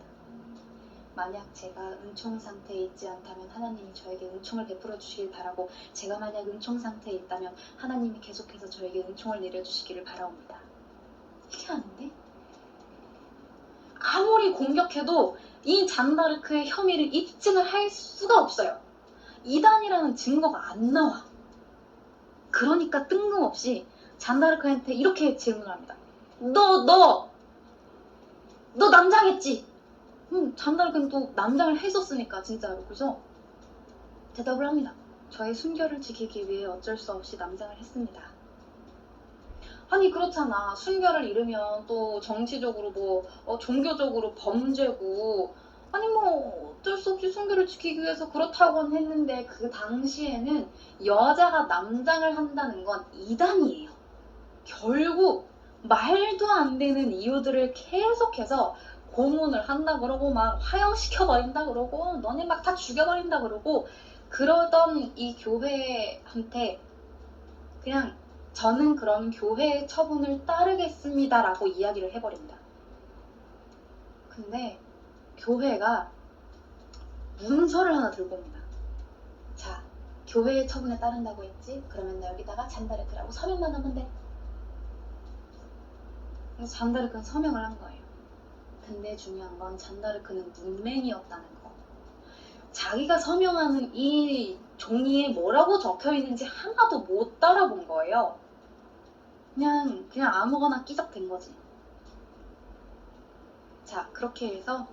만약 제가 은총 상태에 있지 않다면 하나님이 저에게 은총을 베풀어 주시길 바라고 제가 만약 은총 상태에 있다면 하나님이 계속해서 저에게 은총을 내려주시기를 바라옵니다. 이게 아닌데? 아무리 공격해도 이 잔다르크의 혐의를 입증을 할 수가 없어요. 이단이라는 증거가 안 나와. 그러니까 뜬금없이 잔다르크한테 이렇게 질문을 합니다. 너 남장했지? 잔다르크는 또 남장을 했었으니까 진짜로 그죠? 대답을 합니다. 저의 순결을 지키기 위해 어쩔 수 없이 남장을 했습니다. 아니 그렇잖아. 순결을 잃으면 또 정치적으로 종교적으로 범죄고 아니 어쩔 수 없이 순결을 지키기 위해서 그렇다고는 했는데 그 당시에는 여자가 남장을 한다는 건 이단이에요. 결국 말도 안 되는 이유들을 계속해서 고문을 한다 그러고 막 화형시켜버린다 그러고 너네 막 다 죽여버린다 그러고 그러던 이 교회한테 그냥 저는 그럼 교회의 처분을 따르겠습니다 라고 이야기를 해버립니다. 근데 교회가 문서를 하나 들고 옵니다. 자, 교회의 처분에 따른다고 했지? 그러면 나 여기다가 잔다르크라고 서명만 하면 돼. 그래서 잔다르크는 서명을 한 거예요. 근데 중요한 건 잔다르크는 문맹이었다는 거. 자기가 서명하는 이 종이에 뭐라고 적혀 있는지 하나도 못 따라본 거예요. 그냥 아무거나 끼적댄 거지. 자, 그렇게 해서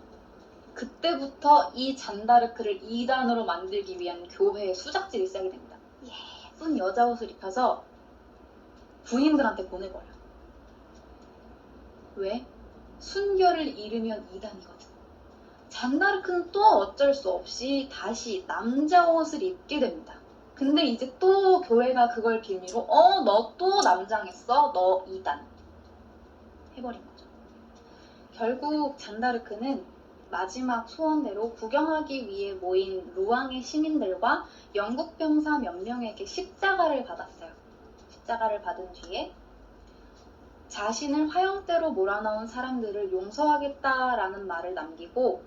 그때부터 이 잔다르크를 이단으로 만들기 위한 교회의 수작질이 시작이 됩니다. 예쁜 여자 옷을 입혀서 부인들한테 보내버려. 왜? 순결을 잃으면 이단이거든. 잔다르크는 또 어쩔 수 없이 다시 남자 옷을 입게 됩니다. 근데 이제 또 교회가 그걸 빌미로 너 또 남장했어? 너 이단. 해버린 거죠. 결국 잔다르크는 마지막 소원대로 구경하기 위해 모인 루앙의 시민들과 영국 병사 몇 명에게 십자가를 받았어요. 십자가를 받은 뒤에 자신을 화형대로 몰아넣은 사람들을 용서하겠다라는 말을 남기고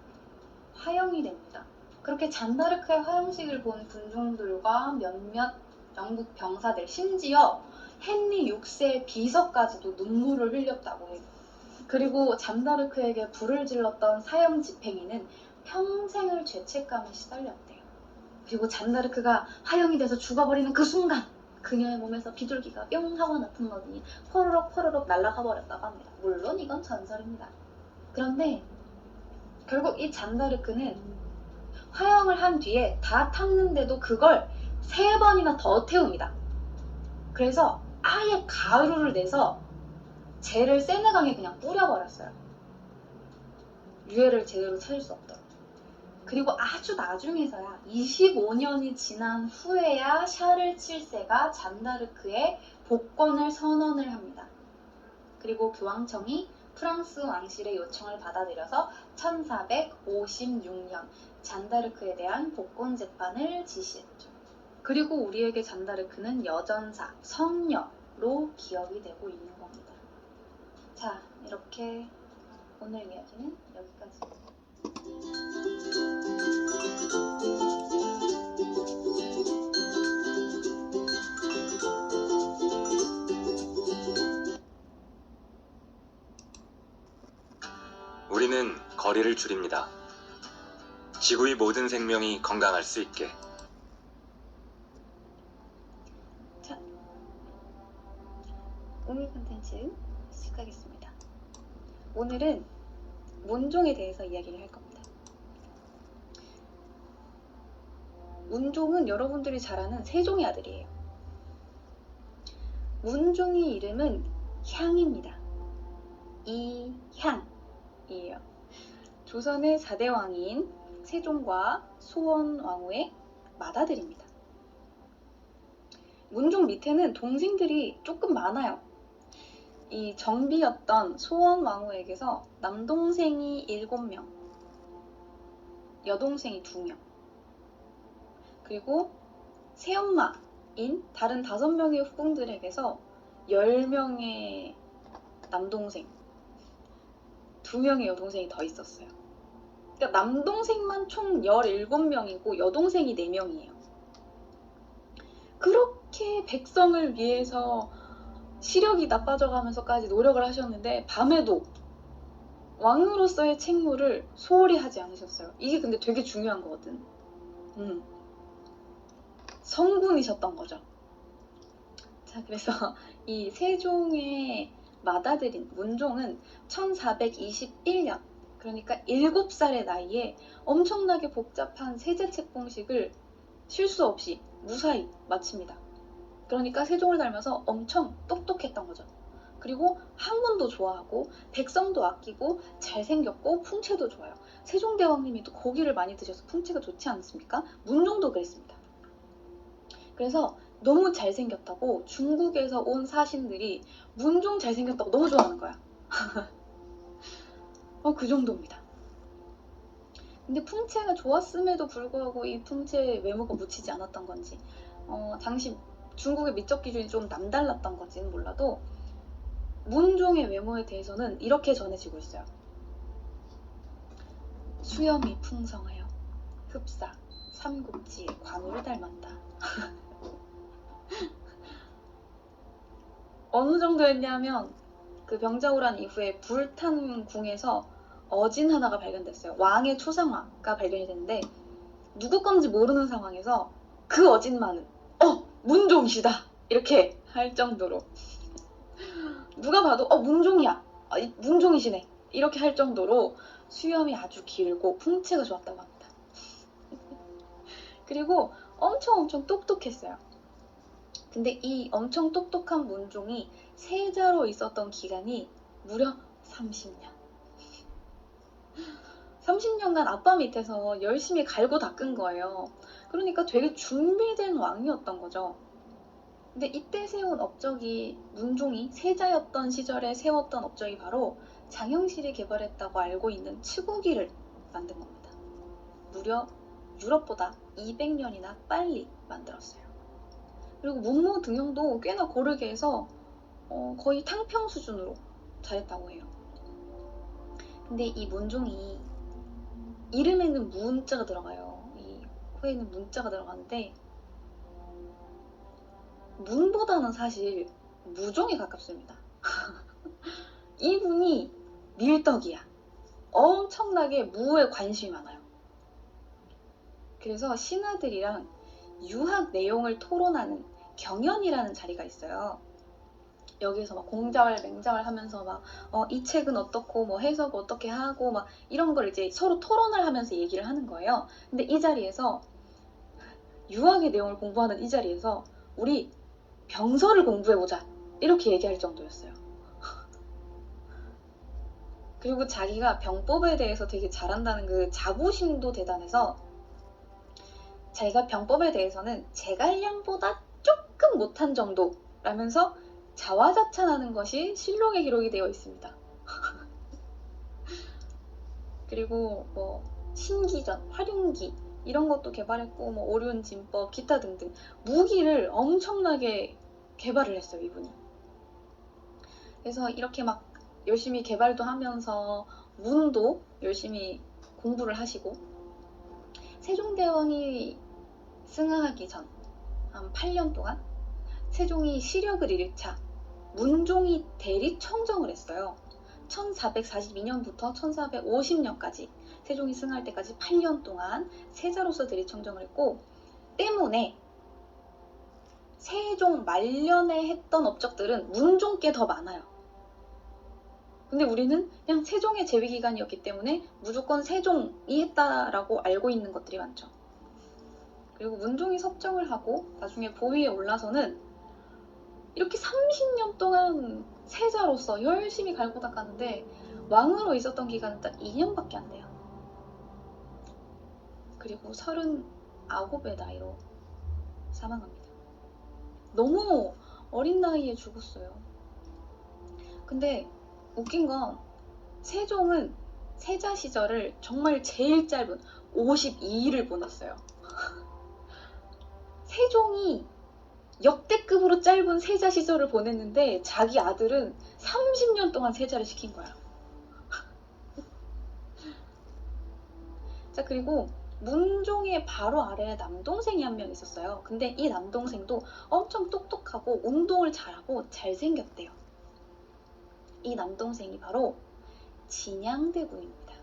화형이 됩니다. 그렇게 잔다르크의 화형식을 본 군중들과 몇몇 영국 병사들, 심지어 헨리 6세의 비서까지도 눈물을 흘렸다고 해요. 그리고 잔다르크에게 불을 질렀던 사형 집행인은 평생을 죄책감에 시달렸대요. 그리고 잔다르크가 화형이 돼서 죽어버리는 그 순간 그녀의 몸에서 비둘기가 뿅 하고 나타나더니 포로록 날아가 버렸다고 합니다. 물론 이건 전설입니다. 그런데 결국 이 잔다르크는 화형을 한 뒤에 다 탔는데도 그걸 3번이나 더 태웁니다. 그래서 아예 가루를 내서 젤을 세네강에 그냥 뿌려버렸어요. 유해를 제대로 찾을 수 없도록. 그리고 아주 나중에서야 25년이 지난 후에야 샤를 7세가 잔다르크의 복권을 선언을 합니다. 그리고 교황청이 프랑스 왕실의 요청을 받아들여서 1456년 잔다르크에 대한 복권 재판을 지시했죠. 그리고 우리에게 잔다르크는 여전사, 성녀로 기억이 되고 있는 겁니다. 자, 이렇게 오늘 이야기는 여기까지입니다. 우리는 거리를 줄입니다. 지구의 모든 생명이 건강할 수 있게. 자, 오늘 콘텐츠 시작하겠습니다. 오늘은 문종에 대해서 이야기를 할 겁니다. 문종은 여러분들이 잘 아는 세종의 아들이에요. 문종의 이름은 향입니다. 이향이에요. 조선의 4대 왕인 세종과 소원왕후의 맏아들입니다. 문종 밑에는 동생들이 조금 많아요. 이 정비였던 소원왕후에게서 남동생이 7명, 여동생이 2명, 그리고 새엄마인 다른 5명의 후궁들에게서 10명의 남동생, 2명의 여동생이 더 있었어요. 그러니까 남동생만 총 17명이고 여동생이 4명이에요. 그렇게 백성을 위해서 시력이 나빠져가면서까지 노력을 하셨는데 밤에도 왕으로서의 책무를 소홀히 하지 않으셨어요. 이게 근데 되게 중요한 거거든. 성군이셨던 거죠. 자, 그래서 이 세종의 맏아들인 문종은 1421년, 그러니까 7살의 나이에 엄청나게 복잡한 세제책 공식을 실수 없이 무사히 마칩니다. 그러니까 세종을 닮아서 엄청 똑똑했던 거죠. 그리고 학문도 좋아하고 백성도 아끼고 잘생겼고 풍채도 좋아요. 세종대왕님이 또 고기를 많이 드셔서 풍채가 좋지 않습니까? 문종도 그랬습니다. 그래서 너무 잘생겼다고 중국에서 온 사신들이 문종 잘생겼다고 너무 좋아하는 거야. 그 정도입니다. 근데 풍채가 좋았음에도 불구하고 이 풍채에 외모가 묻히지 않았던 건지, 당시 중국의 미적 기준이 좀 남달랐던 건지는 몰라도 문종의 외모에 대해서는 이렇게 전해지고 있어요. 수염이 풍성하여 흡사, 삼국지의 관우를 닮았다. 어느 정도였냐면 그 병자호란 이후에 불탄 궁에서 어진 하나가 발견됐어요. 왕의 초상화가 발견이 됐는데 누구 건지 모르는 상황에서 그 어진만은 문종이시다 이렇게 할 정도로, 누가 봐도 문종이야, 문종이시네 이렇게 할 정도로 수염이 아주 길고 풍채가 좋았다고 합니다. 그리고 엄청 똑똑했어요. 근데 이 엄청 똑똑한 문종이 세자로 있었던 기간이 무려 30년. 30년간 아빠 밑에서 열심히 갈고 닦은 거예요. 그러니까 되게 준비된 왕이었던 거죠. 근데 이때 세운 업적이, 문종이 세자였던 시절에 세웠던 업적이 바로 장영실이 개발했다고 알고 있는 치구기를 만든 겁니다. 무려 유럽보다 200년이나 빨리 만들었어요. 그리고 문무 등용도 꽤나 고르게 해서 거의 탕평 수준으로 잘했다고 해요. 근데 이 문종이 이름에는 문자가 들어가요. 이 후에는 문자가 들어가는데 문보다는 사실 무종에 가깝습니다. 이분이 밀떡이야. 엄청나게 무에 관심이 많아요. 그래서 신하들이랑 유학 내용을 토론하는 경연이라는 자리가 있어요. 여기에서 막 공자활 맹자활 하면서 막 이 책은 어떻고 뭐 해석 어떻게 하고 막 이런 걸 이제 서로 토론을 하면서 얘기를 하는 거예요. 근데 이 자리에서 유학의 내용을 공부하는 이 자리에서 우리 병서를 공부해보자 이렇게 얘기할 정도였어요. 그리고 자기가 병법에 대해서 되게 잘한다는 그 자부심도 대단해서 자기가 병법에 대해서는 제갈량보다 조금 못한 정도라면서 자화자찬하는 것이 실록에 기록이 되어 있습니다. 그리고 뭐 신기전, 활용기 이런 것도 개발했고 뭐 오륜진법, 기타 등등 무기를 엄청나게 개발을 했어요, 이분이. 그래서 이렇게 막 열심히 개발도 하면서 문도 열심히 공부를 하시고 세종대왕이 승하하기 전 한 8년 동안 세종이 시력을 잃자 문종이 대리청정을 했어요. 1442년부터 1450년까지 세종이 승하할 때까지 8년 동안 세자로서 대리청정을 했고 때문에 세종 말년에 했던 업적들은 문종께 더 많아요. 근데 우리는 그냥 세종의 재위기간이었기 때문에 무조건 세종이 했다라고 알고 있는 것들이 많죠. 그리고 문종이 섭정을 하고 나중에 보위에 올라서는 이렇게 30년 동안 세자로서 열심히 갈고 닦았는데 왕으로 있었던 기간은 딱 2년밖에 안 돼요. 그리고 39의 나이로 사망합니다. 너무 어린 나이에 죽었어요. 근데 웃긴 건 세종은 세자 시절을 정말 제일 짧은 52일을 보냈어요. 세종이 역대급으로 짧은 세자 시절을 보냈는데 자기 아들은 30년 동안 세자를 시킨 거야. 자, 그리고 문종의 바로 아래에 남동생이 한 명 있었어요. 근데 이 남동생도 엄청 똑똑하고 운동을 잘하고 잘생겼대요. 이 남동생이 바로 진양대군입니다.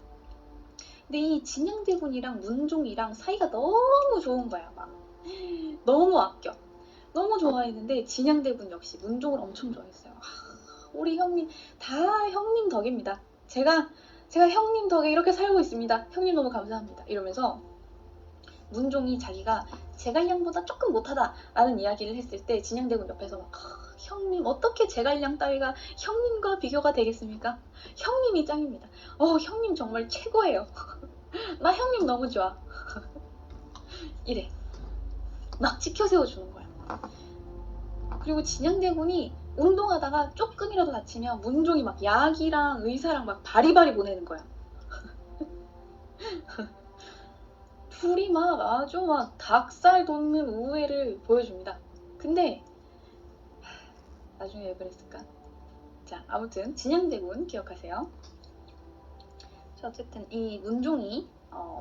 근데 이 진양대군이랑 문종이랑 사이가 너무 좋은 거야. 막 너무 아껴. 너무 좋아했는데 진양대군 역시 문종을 엄청 좋아했어요. 우리 형님 다 형님 덕입니다. 제가 형님 덕에 이렇게 살고 있습니다. 형님 너무 감사합니다. 이러면서 문종이 자기가 제갈량보다 조금 못하다라는 이야기를 했을 때 진양대군 옆에서 막 형님 어떻게 제갈량 따위가 형님과 비교가 되겠습니까? 형님이 짱입니다. 형님 정말 최고예요. 나 형님 너무 좋아. 이래. 막 지켜 세워주는 거야. 그리고 진양대군이 운동하다가 조금이라도 다치면 문종이 막 약이랑 의사랑 막 바리바리 보내는 거야. 둘이 막 아주 막 닭살 돋는 우애를 보여줍니다. 근데 나중에 왜 그랬을까? 자, 아무튼 진양대군 기억하세요. 어쨌든 이 문종이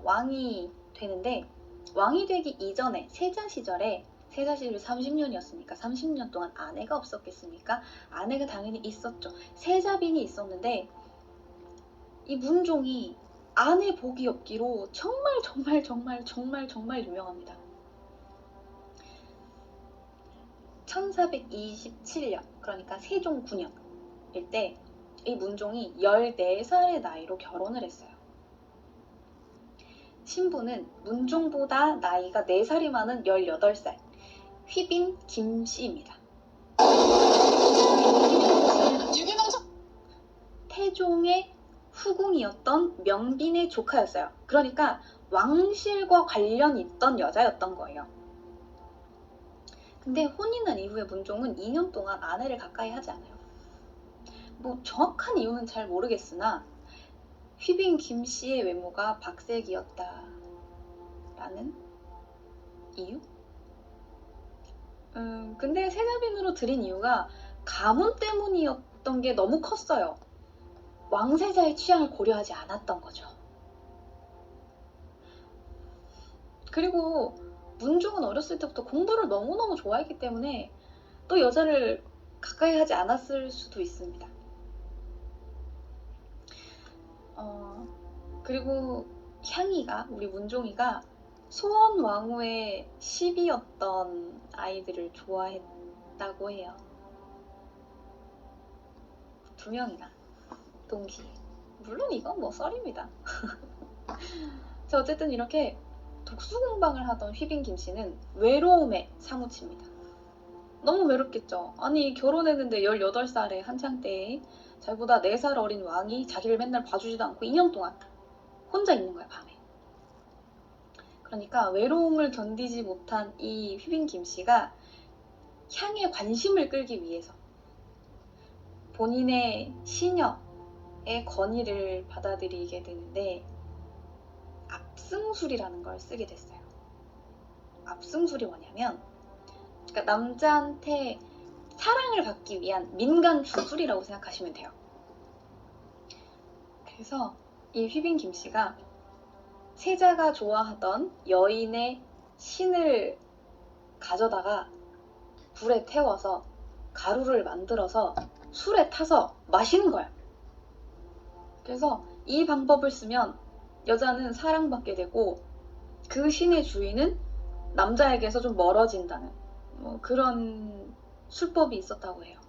왕이 되는데 왕이 되기 이전에 세자 시절에 세자 시절 30년이었으니까 30년 동안 아내가 없었겠습니까? 아내가 당연히 있었죠. 세자빈이 있었는데 이 문종이 아내 복이 없기로 정말 유명합니다. 1427년 그러니까 세종 9년일 때 이 문종이 14살의 나이로 결혼을 했어요. 신부는 문종보다 나이가 4살이 많은 18살 휘빈 김씨입니다. 태종의 후궁이었던 명빈의 조카였어요. 그러니까 왕실과 관련이 있던 여자였던 거예요. 근데 혼인한 이후에 문종은 2년 동안 아내를 가까이 하지 않아요. 뭐 정확한 이유는 잘 모르겠으나 휘빈 김씨의 외모가 박색이었다라는 이유? 근데 세자빈으로 들인 이유가 가문 때문이었던 게 너무 컸어요. 왕세자의 취향을 고려하지 않았던 거죠. 그리고 문종은 어렸을 때부터 공부를 너무너무 좋아했기 때문에 또 여자를 가까이 하지 않았을 수도 있습니다. 그리고 향이가 우리 문종이가 소원왕후의 시비였던 아이들을 좋아했다고 해요. 두 명이나 동시에. 물론 이건 뭐 썰입니다. 자, 어쨌든 이렇게 독수공방을 하던 휘빈 김씨는 외로움에 사무칩니다. 너무 외롭겠죠. 아니 결혼했는데 18살에 한창 때에 자기보다 4살 어린 왕이 자기를 맨날 봐주지도 않고 2년 동안 혼자 있는 거야, 밤에. 그러니까 외로움을 견디지 못한 이 휘빈 김씨가 향의 관심을 끌기 위해서 본인의 시녀의 건의를 받아들이게 되는데 압승술이라는 걸 쓰게 됐어요. 압승술이 뭐냐면, 그러니까 남자한테 사랑을 받기 위한 민간 주술이라고 생각하시면 돼요. 그래서 이 휘빈 김씨가 세자가 좋아하던 여인의 신을 가져다가 불에 태워서 가루를 만들어서 술에 타서 마시는 거야. 그래서 이 방법을 쓰면 여자는 사랑받게 되고 그 신의 주인은 남자에게서 좀 멀어진다는 뭐 그런 술법이 있었다고 해요.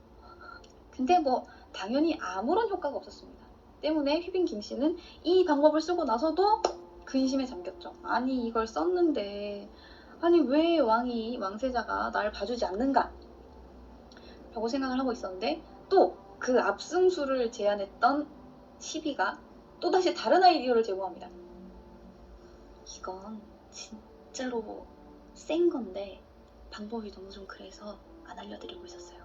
근데 뭐 당연히 아무런 효과가 없었습니다. 때문에 휘빈 김씨는 이 방법을 쓰고 나서도 근심에 잠겼죠. 아니 이걸 썼는데 아니 왜 왕세자가 날 봐주지 않는가 라고 생각을 하고 있었는데, 또 그 압승술을 제안했던 시비가 또다시 다른 아이디어를 제공합니다. 이건 진짜로 센 건데 방법이 너무 좀 그래서 안 알려드리고 있었어요.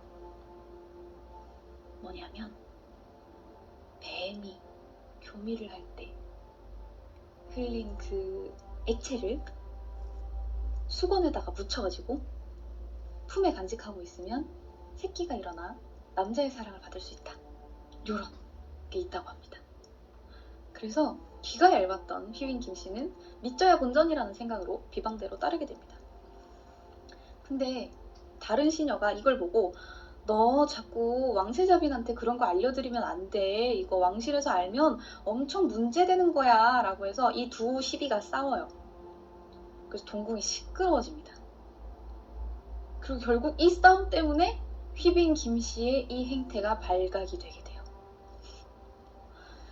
뭐냐면 뱀이 교미를 할 때 흘린 그 액체를 수건에다가 묻혀가지고 품에 간직하고 있으면 새끼가 일어나 남자의 사랑을 받을 수 있다. 요런 게 있다고 합니다. 그래서 귀가 얇았던 휘빈 김씨는 믿져야 본전이라는 생각으로 비방대로 따르게 됩니다. 근데 다른 시녀가 이걸 보고 너 자꾸 왕세자빈한테 그런 거 알려드리면 안 돼. 이거 왕실에서 알면 엄청 문제되는 거야 라고 해서 이 두 시비가 싸워요. 그래서 동궁이 시끄러워집니다. 그리고 결국 이 싸움 때문에 휘빈 김씨의 이 행태가 발각이 되게 돼요.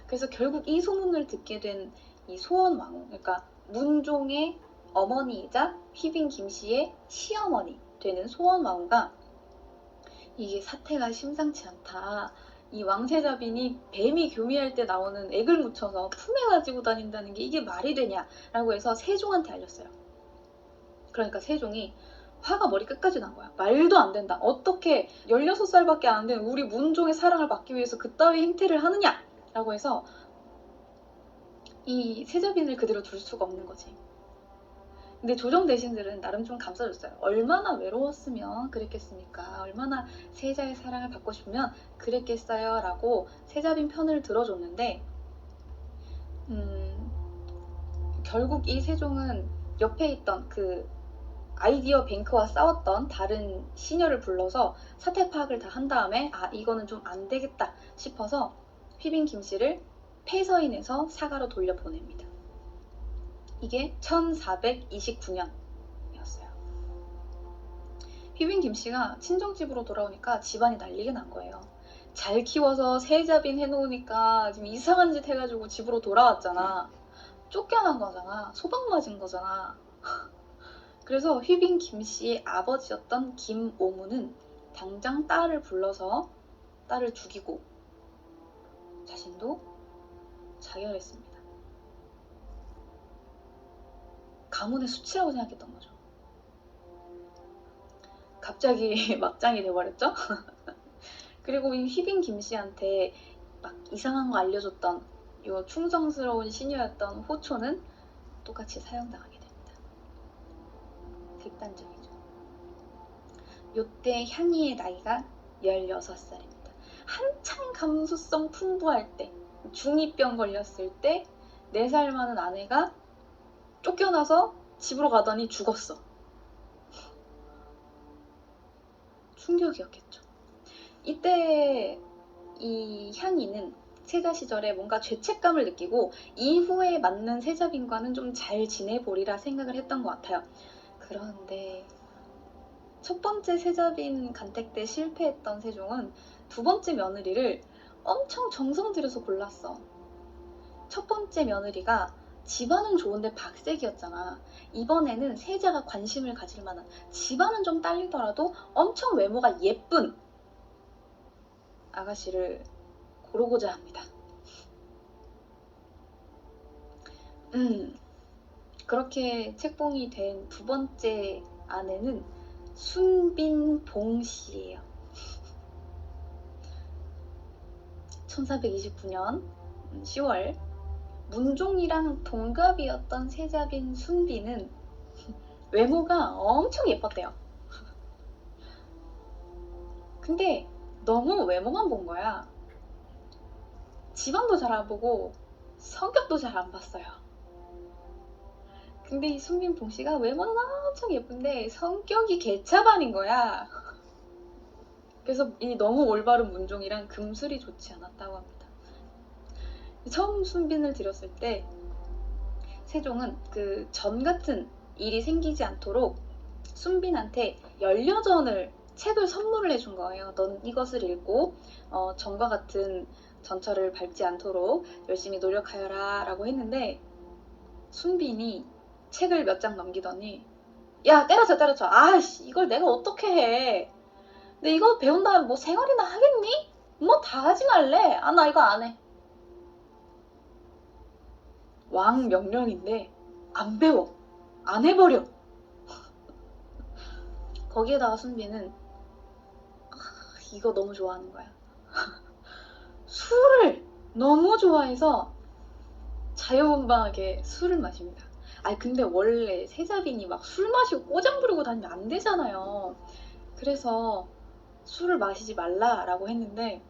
그래서 결국 이 소문을 듣게 된 이 소원왕후, 그러니까 문종의 어머니이자 휘빈 김씨의 시어머니 되는 소원왕후가 이게 사태가 심상치 않다. 이 왕세자빈이 뱀이 교미할 때 나오는 액을 묻혀서 품에 가지고 다닌다는 게 이게 말이 되냐라고 해서 세종한테 알렸어요. 그러니까 세종이 화가 머리 끝까지 난 거야. 말도 안 된다. 어떻게 16살밖에 안 된 우리 문종의 사랑을 받기 위해서 그따위 행태를 하느냐 라고 해서 이 세자빈을 그대로 둘 수가 없는 거지. 근데 조정 대신들은 나름 좀 감싸줬어요. 얼마나 외로웠으면 그랬겠습니까? 얼마나 세자의 사랑을 받고 싶으면 그랬겠어요? 라고 세자빈 편을 들어줬는데 결국 이 세종은 옆에 있던 그 아이디어 뱅크와 싸웠던 다른 시녀를 불러서 사태 파악을 다 한 다음에 아 이거는 좀 안 되겠다 싶어서 휘빈 김씨를 폐서인에서 사가로 돌려보냅니다. 이게 1429년이었어요. 휘빈 김씨가 친정집으로 돌아오니까 집안이 난리가 난 거예요. 잘 키워서 세자빈 해놓으니까 지금 이상한 짓 해가지고 집으로 돌아왔잖아. 쫓겨난 거잖아. 소방 맞은 거잖아. 그래서 휘빈 김씨의 아버지였던 김오무는 당장 딸을 불러서 딸을 죽이고 자신도 자결했습니다. 가문의 수치라고 생각했던 거죠. 갑자기 막장이 돼버렸죠? 그리고 이 휘빈 김씨한테 막 이상한 거 알려줬던 이 충성스러운 시녀였던 호초는 똑같이 사형당하게 됩니다. 극단적이죠. 요때 향이의 나이가 16살입니다. 한창 감수성 풍부할 때, 중2병 걸렸을 때 4살 많은 아내가 쫓겨나서 집으로 가더니 죽었어. 충격이었겠죠. 이때 이 향이는 세자 시절에 뭔가 죄책감을 느끼고 이후에 맞는 세자빈과는 좀 잘 지내보리라 생각을 했던 것 같아요. 그런데 첫 번째 세자빈 간택 때 실패했던 세종은 두 번째 며느리를 엄청 정성 들여서 골랐어. 첫 번째 며느리가 집안은 좋은데 박색이었잖아. 이번에는 세자가 관심을 가질 만한, 집안은 좀 딸리더라도 엄청 외모가 예쁜 아가씨를 고르고자 합니다. 그렇게 책봉이 된 두 번째 아내는 순빈봉 씨예요. 1429년 10월 문종이랑 동갑이었던 세자빈 순비는 외모가 엄청 예뻤대요. 근데 너무 외모만 본 거야. 집안도 잘 안 보고 성격도 잘 안 봤어요. 근데 이 순빈봉 씨가 외모는 엄청 예쁜데 성격이 개차반인 거야. 그래서 이 너무 올바른 문종이랑 금슬이 좋지 않았다고 합니다. 처음 순빈을 들였을 때 세종은 그 전 같은 일이 생기지 않도록 순빈한테 연려전을 책을 선물을 해준 거예요. 넌 이것을 읽고 전과 같은 전철을 밟지 않도록 열심히 노력하여라 라고 했는데 순빈이 책을 몇 장 넘기더니 야 때려쳐 아이씨 이걸 내가 어떻게 해 근데 이거 배운 다음에 뭐 생활이나 하겠니? 뭐 다 하지 말래 아 나 이거 안 해 왕 명령인데 안 배워 안 해버려 거기에다가 순빈은 이거 너무 좋아하는 거야 술을 너무 좋아해서 자유분방하게 술을 마십니다. 아니 근데 원래 세자빈이 막 술 마시고 꼬장 부리고 다니면 안 되잖아요. 그래서 술을 마시지 말라라고 했는데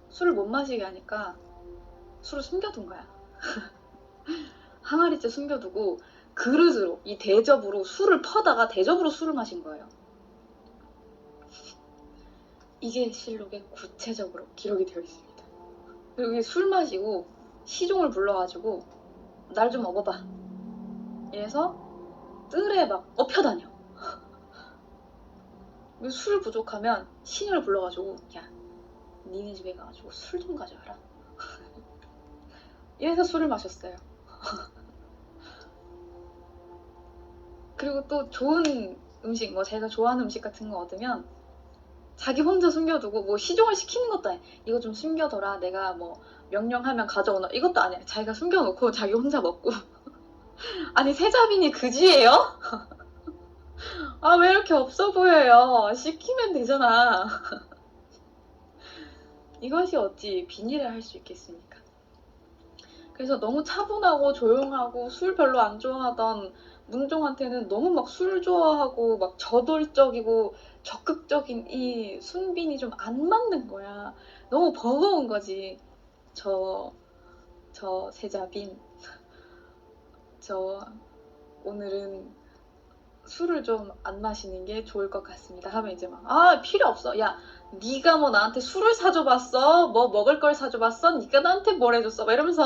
술을 못 마시게 하니까 술을 숨겨둔 거야. 항아리째 숨겨두고 그릇으로 이 대접으로 술을 퍼다가 대접으로 술을 마신 거예요. 이게 실록에 구체적으로 기록이 되어 있습니다. 그리고 술 마시고 시종을 불러가지고 날 좀 먹어봐 이래서 뜰에 막 엎혀다녀. 술 부족하면 신을 불러가지고 야 니네 집에 가가지고 술 좀 가져와라 이래서 술을 마셨어요. 그리고 또 좋은 음식 뭐 제가 좋아하는 음식 같은 거 얻으면 자기 혼자 숨겨두고 뭐 시종을 시키는 것도 아니야. 이거 좀 숨겨둬라 내가 뭐 명령하면 가져오나 이것도 아니야. 자기가 숨겨놓고 자기 혼자 먹고 아니 세자빈이 그지예요? 아 왜 이렇게 없어 보여요? 시키면 되잖아. 이것이 어찌 비닐을 할 수 있겠습니까? 그래서 너무 차분하고 조용하고 술 별로 안 좋아하던 문종한테는 너무 막 술 좋아하고 막 저돌적이고 적극적인 이 순빈이 좀 안 맞는 거야. 너무 버거운 거지. 저 세자빈 저 오늘은 술을 좀 안 마시는 게 좋을 것 같습니다 하면 이제 막 아 필요 없어 야 네가 뭐 나한테 술을 사줘봤어 뭐 먹을 걸 사줘봤어 네가 나한테 뭘 해줬어 막 이러면서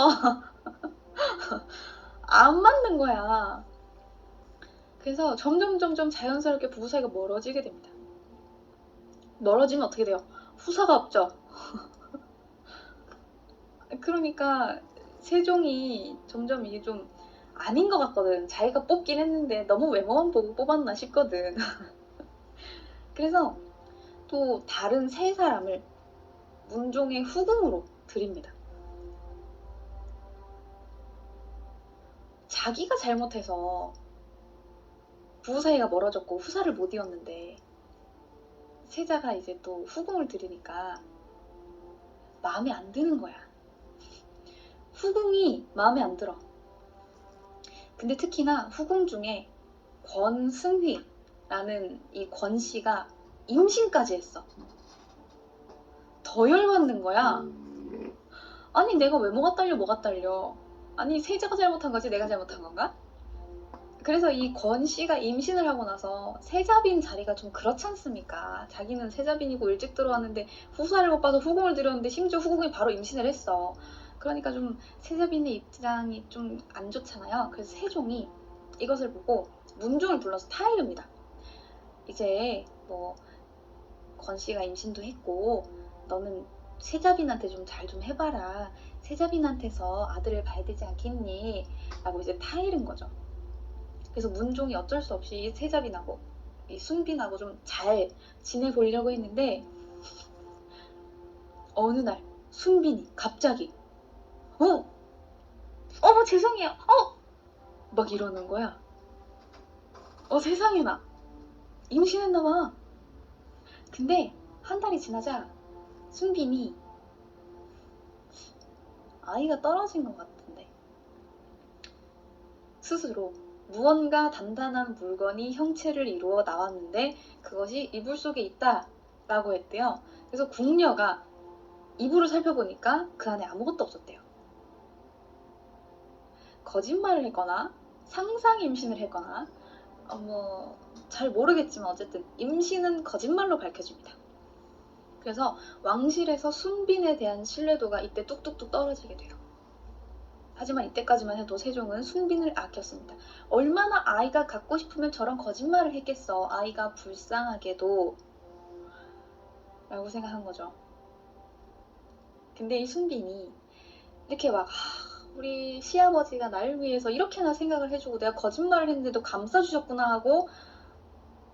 안 맞는 거야. 그래서 점점 자연스럽게 부부 사이가 멀어지게 됩니다. 멀어지면 어떻게 돼요? 후사가 없죠. 그러니까 세종이 점점 이게 좀 아닌 것 같거든. 자기가 뽑긴 했는데 너무 외모만 보고 뽑았나 싶거든. 그래서 또 다른 세 사람을 문종의 후궁으로 드립니다. 자기가 잘못해서 부부 사이가 멀어졌고 후사를 못 이었는데 세자가 이제 또 후궁을 드리니까 마음에 안 드는 거야. 후궁이 마음에 안 들어. 근데 특히나 후궁 중에 권승휘라는 이 권씨가 임신까지 했어. 더 열받는 거야. 아니 내가 외모가 딸려 뭐가 딸려. 아니 세자가 잘못한 거지 내가 잘못한 건가? 그래서 이 권씨가 임신을 하고 나서 세자빈 자리가 좀 그렇지 않습니까? 자기는 세자빈이고 일찍 들어왔는데 후사를 못 봐서 후궁을 들였는데 심지어 후궁이 바로 임신을 했어. 그러니까 좀 세자빈의 입장이 좀 안 좋잖아요. 그래서 세종이 이것을 보고 문종을 불러서 타이릅니다. 이제 뭐 권씨가 임신도 했고 너는 세자빈한테 좀 잘 좀 해봐라. 세자빈한테서 아들을 봐야 되지 않겠니? 라고 이제 타이른 거죠. 그래서 문종이 어쩔 수 없이 이 세자빈하고 이 순빈하고 좀 잘 지내보려고 했는데 어느 날 순빈이 갑자기 어머 죄송해요. 막 이러는 거야. 세상에나 임신했나 봐. 근데 한 달이 지나자 순빈이 아이가 떨어진 것 같은데 스스로 무언가 단단한 물건이 형체를 이루어 나왔는데 그것이 이불 속에 있다 라고 했대요. 그래서 궁녀가 이불을 살펴보니까 그 안에 아무것도 없었대요. 거짓말을 했거나 상상 임신을 했거나 잘 모르겠지만 어쨌든 임신은 거짓말로 밝혀집니다. 그래서 왕실에서 순빈에 대한 신뢰도가 이때 뚝뚝뚝 떨어지게 돼요. 하지만 이때까지만 해도 세종은 순빈을 아꼈습니다. 얼마나 아이가 갖고 싶으면 저런 거짓말을 했겠어. 아이가 불쌍하게도 라고 생각한 거죠. 근데 이 순빈이 이렇게 막 우리 시아버지가 나를 위해서 이렇게나 생각을 해주고 내가 거짓말을 했는데도 감싸주셨구나 하고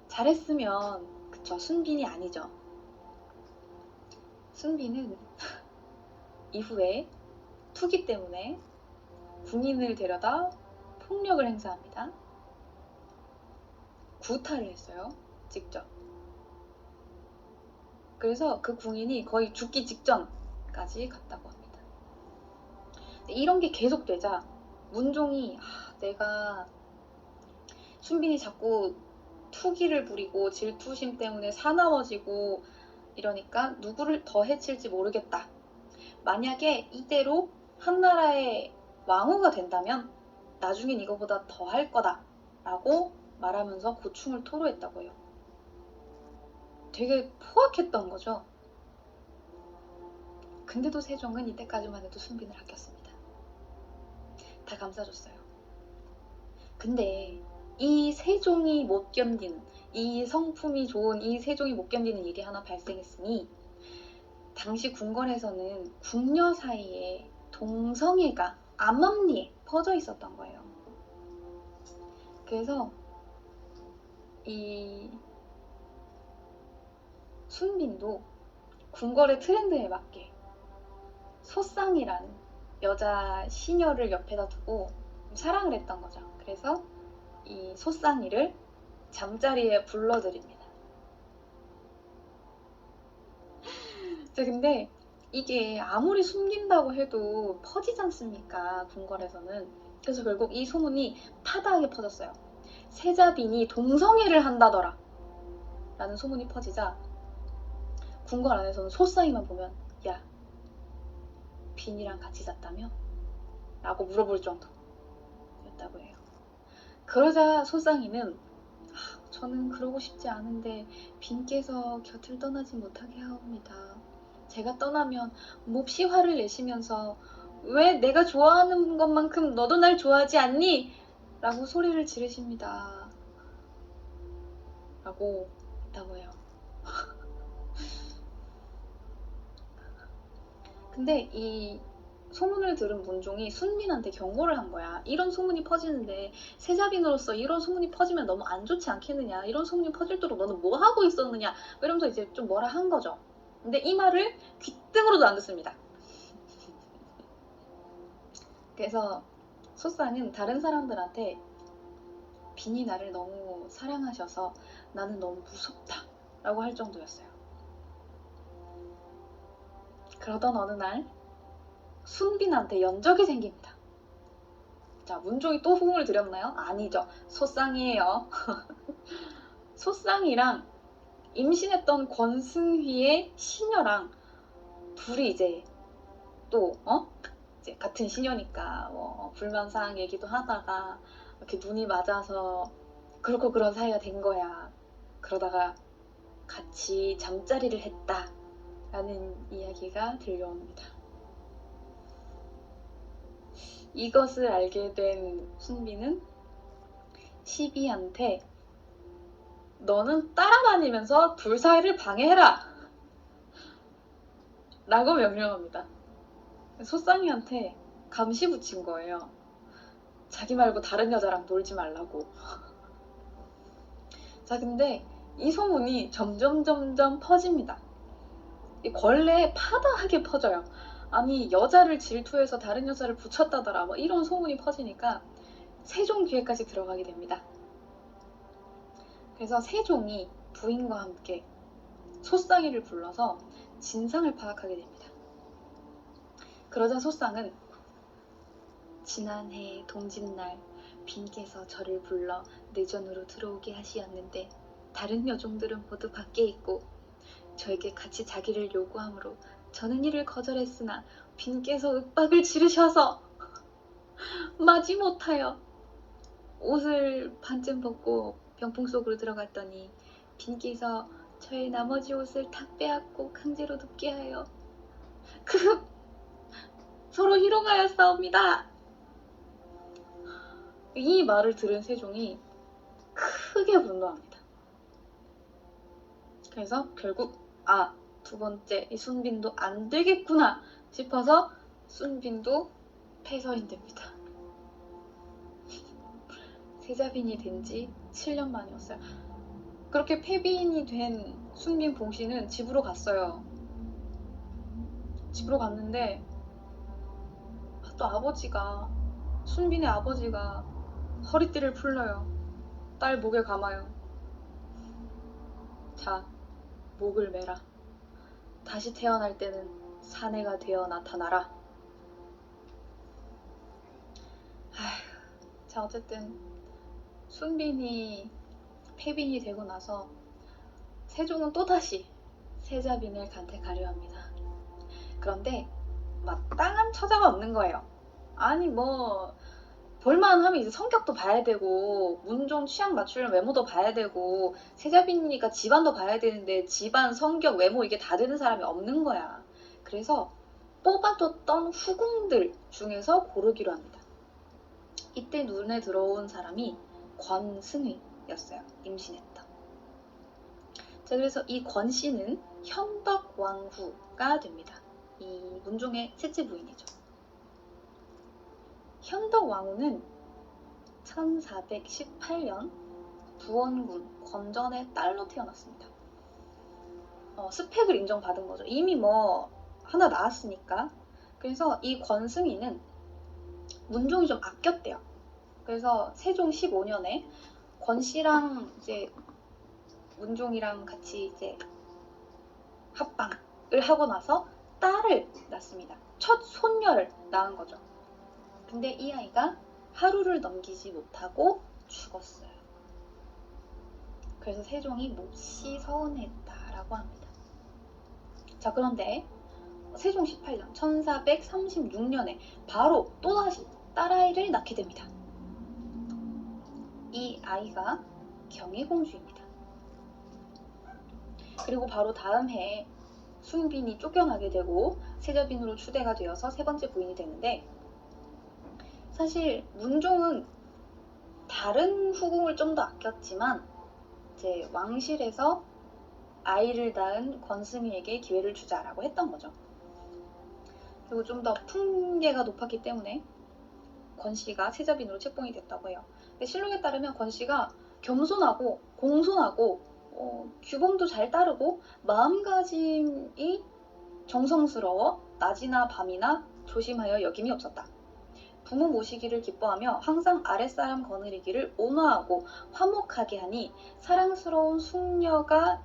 잘했으면 그쵸, 순빈이 아니죠. 순빈은 이후에 투기 때문에 궁인을 데려다 폭력을 행사합니다. 구타를 했어요. 직접. 그래서 그 궁인이 거의 죽기 직전까지 갔다고 합니다. 이런 게 계속되자 문종이 내가 순빈이 자꾸 투기를 부리고 질투심 때문에 사나워지고 이러니까 누구를 더 해칠지 모르겠다. 만약에 이대로 한나라의 왕후가 된다면 나중엔 이거보다 더 할 거다 라고 말하면서 고충을 토로했다고 해요. 되게 포악했던 거죠. 근데도 세종은 이때까지만 해도 순빈을 아꼈습니다. 다 감싸줬어요. 근데 이 세종이 못 견디는, 이 성품이 좋은 이 세종이 못 견디는 일이 하나 발생했으니 당시 궁궐에서는 궁녀 사이에 동성애가 암암리에 퍼져 있었던 거예요. 그래서 이 순빈도 궁궐의 트렌드에 맞게 소쌍이라는 여자 시녀를 옆에다 두고 사랑을 했던 거죠. 그래서 이 소쌍이를 잠자리에 불러들입니다. 근데 이게 아무리 숨긴다고 해도 퍼지지 않습니까? 궁궐에서는. 그래서 결국 이 소문이 파다하게 퍼졌어요. 세자빈이 동성애를 한다더라 라는 소문이 퍼지자 궁궐 안에서는 소쌍이만 보면 야, 빈이랑 같이 잤다며? 라고 물어볼 정도였다고 해요. 그러자 소쌍이는 저는 그러고 싶지 않은데 빈께서 곁을 떠나지 못하게 하옵니다. 제가 떠나면 몹시 화를 내시면서 왜 내가 좋아하는 것만큼 너도 날 좋아하지 않니? 라고 소리를 지르십니다. 라고 했다고 해요. 근데 이 소문을 들은 문종이 순빈한테 경고를 한 거야. 이런 소문이 퍼지는데 세자빈으로서 이런 소문이 퍼지면 너무 안 좋지 않겠느냐. 이런 소문이 퍼질도록 너는 뭐 하고 있었느냐. 이러면서 이제 좀 뭐라 한 거죠. 근데 이 말을 귀등으로도 안 듣습니다. 그래서 소쌍은 다른 사람들한테 빈이 나를 너무 사랑하셔서 나는 너무 무섭다 라고 할 정도였어요. 그러던 어느 날 순빈한테 연적이 생깁니다. 자, 문종이 또 호응을 드렸나요? 아니죠. 소쌍이에요. 소쌍이랑 임신했던 권승휘의 시녀랑 둘이 이제 또 이제 같은 시녀니까 불면상 얘기도 하다가 이렇게 눈이 맞아서 그렇고 그런 사이가 된 거야. 그러다가 같이 잠자리를 했다라는 이야기가 들려옵니다. 이것을 알게 된 순비는 시비한테 너는 따라다니면서 둘 사이를 방해해라 라고 명령합니다. 소쌍이한테 감시 붙인 거예요. 자기 말고 다른 여자랑 놀지 말라고. 자, 근데 이 소문이 점점 퍼집니다. 이 걸레에 파다하게 퍼져요. 아니, 여자를 질투해서 다른 여자를 붙였다더라, 뭐 이런 소문이 퍼지니까 세종 귀에까지 들어가게 됩니다. 그래서 세종이 부인과 함께 소쌍이를 불러서 진상을 파악하게 됩니다. 그러자 소쌍은 지난해 동짓날 빈께서 저를 불러 내전으로 들어오게 하시었는데 다른 여종들은 모두 밖에 있고 저에게 같이 자기를 요구하므로 저는 이를 거절했으나 빈께서 윽박을 지르셔서 마지못하여 옷을 반쯤 벗고 병풍 속으로 들어갔더니 빈께서 저의 나머지 옷을 다 빼앗고 강제로 눕게 하여 서로 희롱하였사옵니다. 이 말을 들은 세종이 크게 분노합니다. 그래서 결국 두 번째 이 순빈도 안 되겠구나 싶어서 순빈도 폐서인됩니다. 세자빈이 된 지 7년 만이었어요. 그렇게 폐비인이 된 순빈 봉씨는 집으로 갔어요. 집으로 갔는데 또 순빈의 아버지가 허리띠를 풀러요. 딸 목에 감아요. 자, 목을 매라. 다시 태어날 때는 사내가 되어 나타나라. 자, 어쨌든 순빈이 폐빈이 되고 나서 세종은 또다시 세자빈을 간택하려 합니다. 그런데 마땅한 처자가 없는 거예요. 아니 볼만하면 이제 성격도 봐야 되고 문종 취향 맞추려면 외모도 봐야 되고 세자빈이니까 집안도 봐야 되는데 집안, 성격, 외모 이게 다 되는 사람이 없는 거야. 그래서 뽑아뒀던 후궁들 중에서 고르기로 합니다. 이때 눈에 들어온 사람이 권승위였어요. 임신했다. 자, 그래서 이 권씨는 현덕왕후가 됩니다. 이 문종의 셋째 부인이죠. 현덕왕후는 1418년 부원군 권전의 딸로 태어났습니다. 스펙을 인정받은 거죠. 이미 하나 낳았으니까. 그래서 이 권승희는 문종이 좀 아꼈대요. 그래서 세종 15년에 권씨랑 이제 문종이랑 같이 이제 합방을 하고 나서 딸을 낳습니다. 첫 손녀를 낳은 거죠. 근데 이 아이가 하루를 넘기지 못하고 죽었어요. 그래서 세종이 몹시 서운했다라고 합니다. 자, 그런데 세종 18년 1436년에 바로 또다시 딸아이를 낳게 됩니다. 이 아이가 경희공주입니다. 그리고 바로 다음 해에 순빈이 쫓겨나게 되고 세자빈으로 추대가 되어서 세 번째 부인이 되는데, 사실 문종은 다른 후궁을 좀 더 아꼈지만 이제 왕실에서 아이를 낳은 권승희에게 기회를 주자라고 했던 거죠. 그리고 좀 더 품계가 높았기 때문에 권씨가 세자빈으로 책봉이 됐다고 해요. 근데 실록에 따르면 권씨가 겸손하고 공손하고 규범도 잘 따르고 마음가짐이 정성스러워 낮이나 밤이나 조심하여 여김이 없었다. 부모 모시기를 기뻐하며 항상 아랫사람 거느리기를 온화하고 화목하게 하니 사랑스러운 숙녀가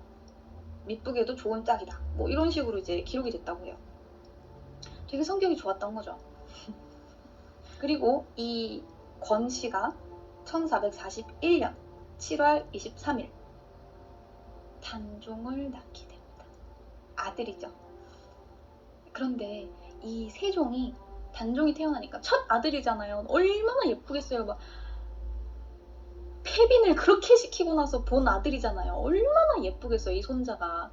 미쁘게도 좋은 짝이다. 이런 식으로 이제 기록이 됐다고 해요. 되게 성격이 좋았던 거죠. 그리고 이 권씨가 1441년 7월 23일 단종을 낳게 됩니다. 아들이죠. 그런데 이 세종이 단종이 태어나니까 첫 아들이잖아요. 얼마나 예쁘겠어요. 폐빈을 그렇게 시키고 나서 본 아들이잖아요. 얼마나 예쁘겠어요. 이 손자가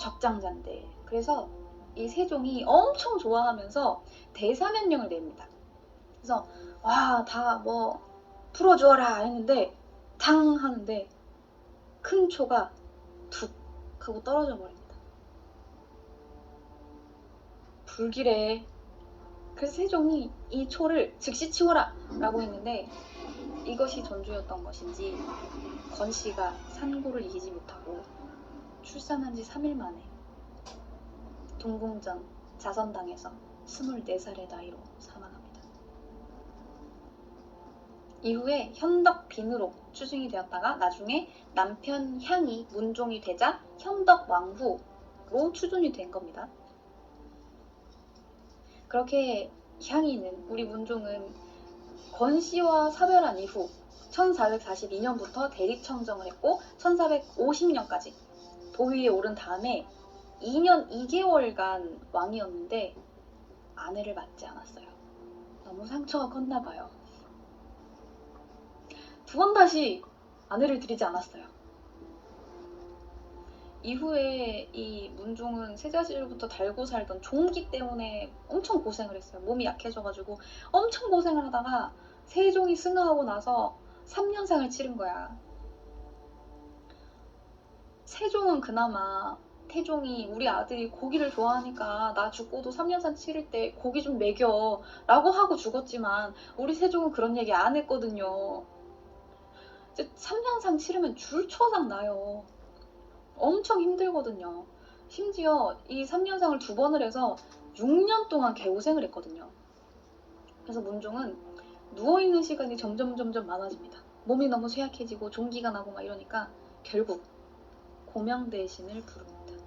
적장자인데. 그래서 이 세종이 엄청 좋아하면서 대사면령을 냅니다. 그래서 다 풀어주어라 했는데 당 하는데 큰 초가 툭 하고 떨어져 버립니다. 불길해. 그래서 세종이 이 초를 즉시 치워라 라고 했는데 이것이 전조였던 것인지 건씨가 산고를 이기지 못하고 출산한 지 3일 만에 동궁전 자선당에서 24살의 나이로 사망합니다. 이후에 현덕빈으로 추증이 되었다가 나중에 남편 향이 문종이 되자 현덕왕후로 추존이 된 겁니다. 그렇게 향이는 우리 문종은 건씨와 사별한 이후 1442년부터 대리청정을 했고 1450년까지 도위에 오른 다음에 2년 2개월간 왕이었는데 아내를 맞지 않았어요. 너무 상처가 컸나 봐요. 두 번 다시 아내를 들이지 않았어요. 이후에 이 문종은 세자 시절부터 달고 살던 종기 때문에 엄청 고생을 했어요. 몸이 약해져가지고 엄청 고생을 하다가 세종이 승하하고 나서 3년상을 치른 거야. 세종은 그나마 태종이 우리 아들이 고기를 좋아하니까 나 죽고도 3년상 치를 때 고기 좀 먹여 라고 하고 죽었지만 우리 세종은 그런 얘기 안 했거든요. 3년상 치르면 줄초상 나요. 엄청 힘들거든요. 심지어 이 3년상을 2번을 해서 6년 동안 개고생을 했거든요. 그래서 문종은 누워있는 시간이 점점 많아집니다. 몸이 너무 쇠약해지고 종기가 나고 막 이러니까 결국 고명대신을 부릅니다.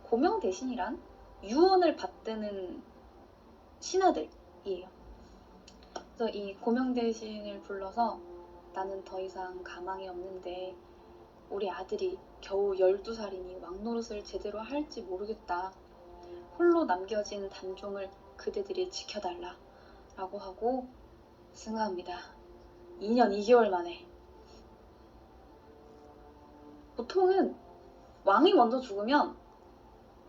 고명대신이란 유언을 받드는 신하들이에요. 그래서 이 고명대신을 불러서 나는 더 이상 가망이 없는데 우리 아들이 겨우 12살이니 왕노릇을 제대로 할지 모르겠다. 홀로 남겨진 단종을 그대들이 지켜달라 라고 하고 승하합니다. 2년 2개월 만에. 보통은 왕이 먼저 죽으면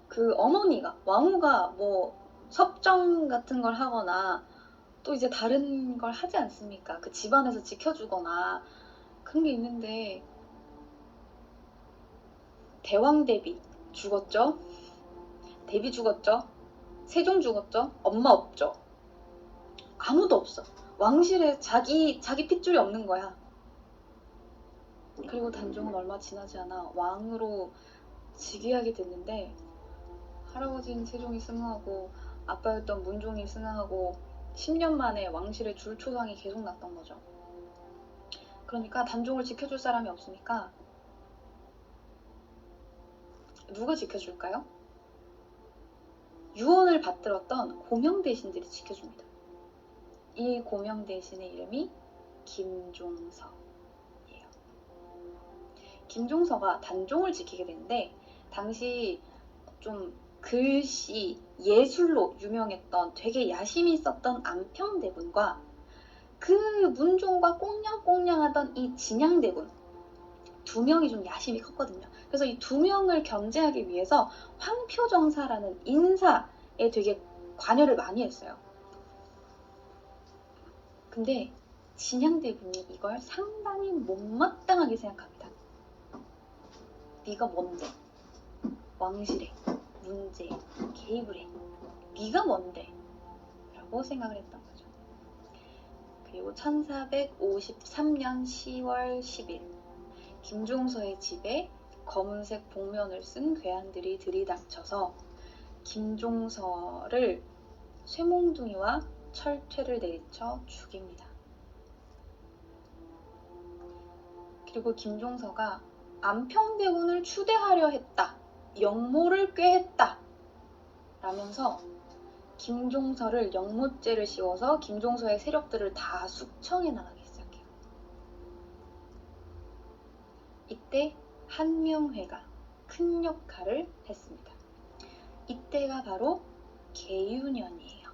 그 어머니가 왕후가 뭐 섭정 같은 걸 하거나 또 이제 다른 걸 하지 않습니까? 그 집안에서 지켜주거나 그런 게 있는데 대왕 대비 죽었죠? 대비 죽었죠? 세종 죽었죠? 엄마 없죠? 아무도 없어. 왕실에 자기 핏줄이 없는 거야. 그리고 단종은 얼마 지나지 않아 왕으로 즉위하게 됐는데 할아버지인 세종이 승하하고 아빠였던 문종이 승하하고 10년 만에 왕실에 줄초상이 계속 났던 거죠. 그러니까 단종을 지켜줄 사람이 없으니까 누가 지켜줄까요? 유언을 받들었던 고명대신들이 지켜줍니다. 이 고명대신의 이름이 김종서예요. 김종서가 단종을 지키게 되는데 당시 좀 글씨, 예술로 유명했던 되게 야심이 있었던 안평대군과 그 문종과 꽁냥꽁냥하던 이 진양대군 2명이 좀 야심이 컸거든요. 그래서 이 2명을 견제하기 위해서 황표정사라는 인사에 되게 관여를 많이 했어요. 근데 진양대군이 이걸 상당히 못마땅하게 생각합니다. 네가 뭔데? 왕실에 문제에 개입을 해. 네가 뭔데? 라고 생각을 했던 거죠. 그리고 1453년 10월 10일 김종서의 집에 검은색 복면을 쓴 괴한들이 들이닥쳐서 김종서를 쇠몽둥이와 철퇴를 내리쳐 죽입니다. 그리고 김종서가 안평대군을 추대하려 했다. 역모를 꾀했다. 라면서 김종서를 역모죄를 씌워서 김종서의 세력들을 다 숙청해 나가기 시작해요. 이때 한명회가 큰 역할을 했습니다. 이때가 바로 개유년이에요.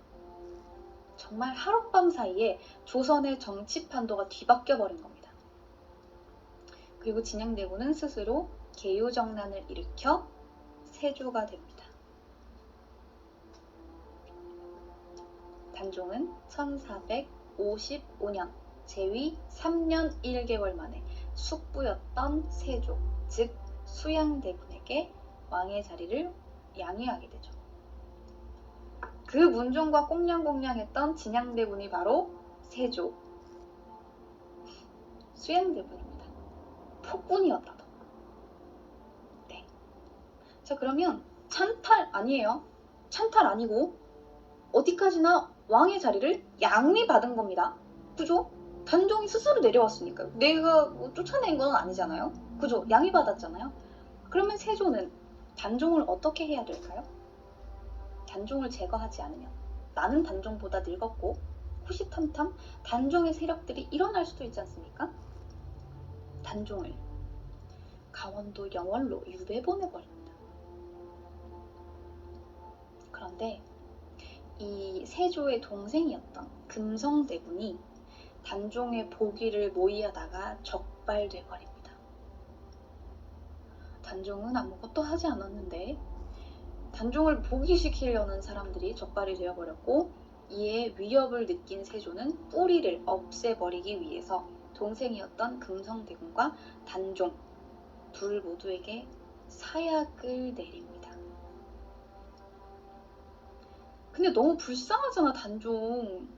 정말 하룻밤 사이에 조선의 정치 판도가 뒤바뀌어 버린 겁니다. 그리고 진양대군은 스스로 개유정난을 일으켜 세조가 됩니다. 단종은 1455년 재위 3년 1개월 만에 숙부였던 세조, 즉 수양대군에게 왕의 자리를 양해하게 되죠. 그 문종과 꽁냥꽁냥했던 진양대군이 바로 세조 수양대군입니다. 폭군이었다던. 네. 자, 그러면 찬탈 아니에요. 찬탈 아니고 어디까지나 왕의 자리를 양위받은 겁니다. 그죠? 단종이 스스로 내려왔으니까요. 내가 뭐 쫓아낸 건 아니잖아요. 그죠? 양위받았잖아요. 그러면 세조는 단종을 어떻게 해야 될까요? 단종을 제거하지 않으면 나는 단종보다 늙었고 호시탐탐 단종의 세력들이 일어날 수도 있지 않습니까? 단종을 강원도 영월로 유배 보내버립니다. 그런데 이 세조의 동생이었던 금성대군이 단종의 복위를 모의하다가 적발돼 버립니다. 단종은 아무것도 하지 않았는데 단종을 복위시키려는 사람들이 적발이 되어버렸고, 이에 위협을 느낀 세조는 뿌리를 없애버리기 위해서 동생이었던 금성대군과 단종 둘 모두에게 사약을 내립니다. 근데 너무 불쌍하잖아, 단종.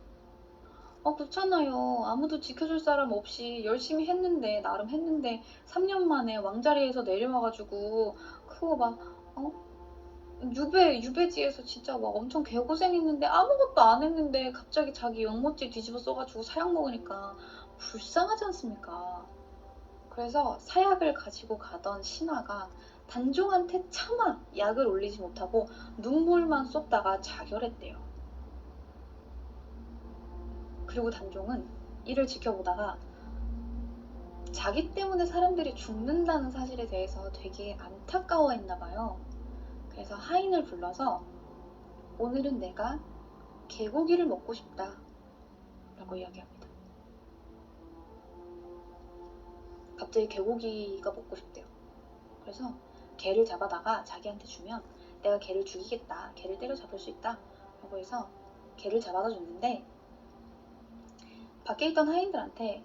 그렇잖아요. 아무도 지켜줄 사람 없이 열심히 했는데, 나름 했는데 3년 만에 왕자리에서 내려와가지고 그거 막 유배지에서 진짜 막 엄청 개고생했는데 아무것도 안 했는데 갑자기 자기 연못질 뒤집어 써가지고 사약 먹으니까 불쌍하지 않습니까? 그래서 사약을 가지고 가던 신하가 단종한테 차마 약을 올리지 못하고 눈물만 쏟다가 자결했대요. 그리고 단종은 이를 지켜보다가 자기 때문에 사람들이 죽는다는 사실에 대해서 되게 안타까워했나 봐요. 그래서 하인을 불러서 오늘은 내가 개고기를 먹고 싶다 라고 이야기합니다. 갑자기 개고기가 먹고 싶대요. 그래서 개를 잡아다가 자기한테 주면 내가 개를 죽이겠다, 개를 때려잡을 수 있다 라고 해서 개를 잡아다 줬는데, 밖에 있던 하인들한테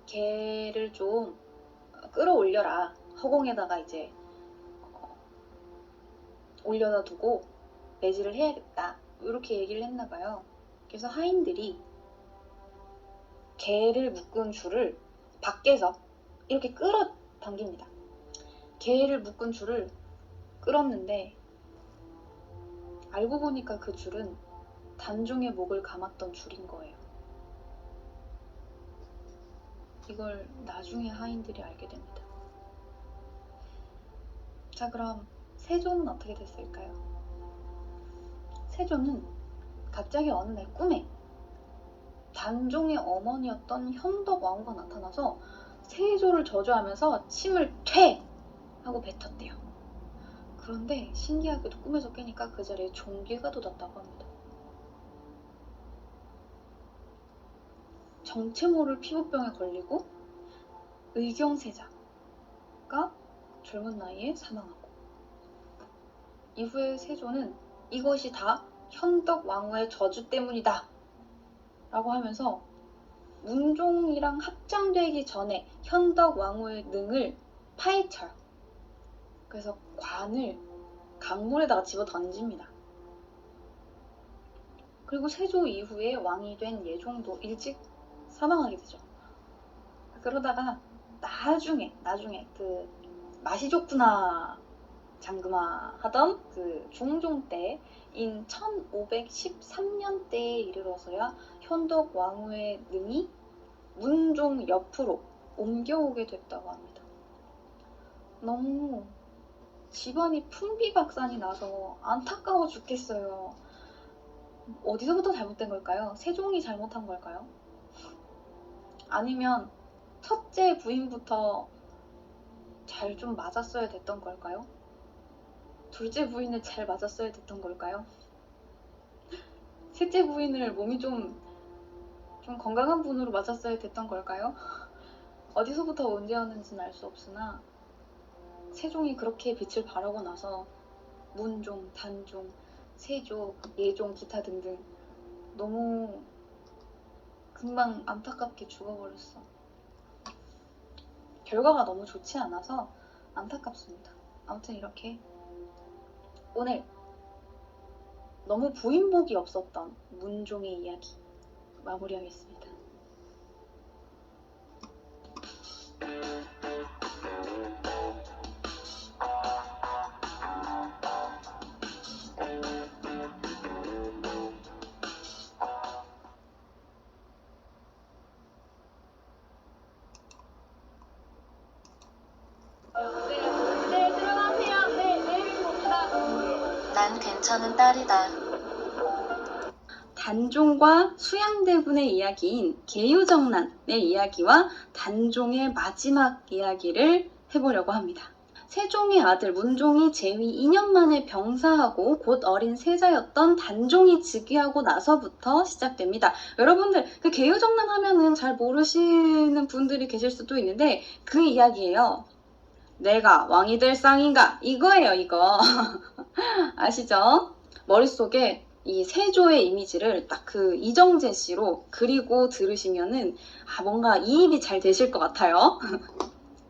개를 좀 끌어올려라, 허공에다가 이제 올려다 두고 매질을 해야겠다, 이렇게 얘기를 했나 봐요. 그래서 하인들이 개를 묶은 줄을 밖에서 이렇게 끌어당깁니다. 개를 묶은 줄을 끌었는데 알고 보니까 그 줄은 단종의 목을 감았던 줄인 거예요. 이걸 나중에 하인들이 알게 됩니다. 자, 그럼 세조는 어떻게 됐을까요? 세조는 갑자기 어느 날 꿈에 단종의 어머니였던 현덕왕후가 나타나서 세조를 저주하면서 침을 퇴! 하고 뱉었대요. 그런데 신기하게도 꿈에서 깨니까 그 자리에 종기가 돋았다고 합니다. 정체 모를 피부병에 걸리고 의경세자가 젊은 나이에 사망하고, 이후에 세조는 이것이 다 현덕왕후의 저주 때문이다 라고 하면서 문종이랑 합장되기 전에 현덕왕후의 능을 파헤쳐요. 그래서 관을 강물에다가 집어 던집니다. 그리고 세조 이후에 왕이 된 예종도 일찍 사망하게 되죠. 그러다가 나중에 그 맛이 좋구나 장금아 하던 그 중종 때인 1513년대에 이르러서야 현덕 왕후의 능이 문종 옆으로 옮겨오게 됐다고 합니다. 너무 집안이 풍비박산이 나서 안타까워 죽겠어요. 어디서부터 잘못된 걸까요? 세종이 잘못한 걸까요? 아니면 첫째 부인부터 잘 좀 맞았어야 됐던 걸까요? 둘째 부인을 잘 맞았어야 됐던 걸까요? 셋째 부인을 몸이 좀 건강한 분으로 맞았어야 됐던 걸까요? 어디서부터 문제였는지는 알 수 없으나 세종이 그렇게 빛을 발하고 나서 문종, 단종, 세조, 예종, 기타 등등 너무 금방 안타깝게 죽어버렸어. 결과가 너무 좋지 않아서 안타깝습니다. 아무튼 이렇게 오늘 너무 부인복이 없었던 문종의 이야기 마무리하겠습니다. 네, 들어가세요. 네, 내일 봅시다. 난 괜찮은 딸이다. 단종과 수양대군의 이야기인 계유정난의 이야기와 단종의 마지막 이야기를 해보려고 합니다. 세종의 아들 문종이 재위 2년 만에 병사하고 곧 어린 세자였던 단종이 즉위하고 나서부터 시작됩니다. 여러분들 그 계유정난 하면은 잘 모르시는 분들이 계실 수도 있는데 그 이야기예요. 내가 왕이 될 쌍인가? 이거예요, 이거. 아시죠? 머릿속에 이 세조의 이미지를 딱 그 이정재 씨로 그리고 들으시면은 뭔가 이입이 잘 되실 것 같아요.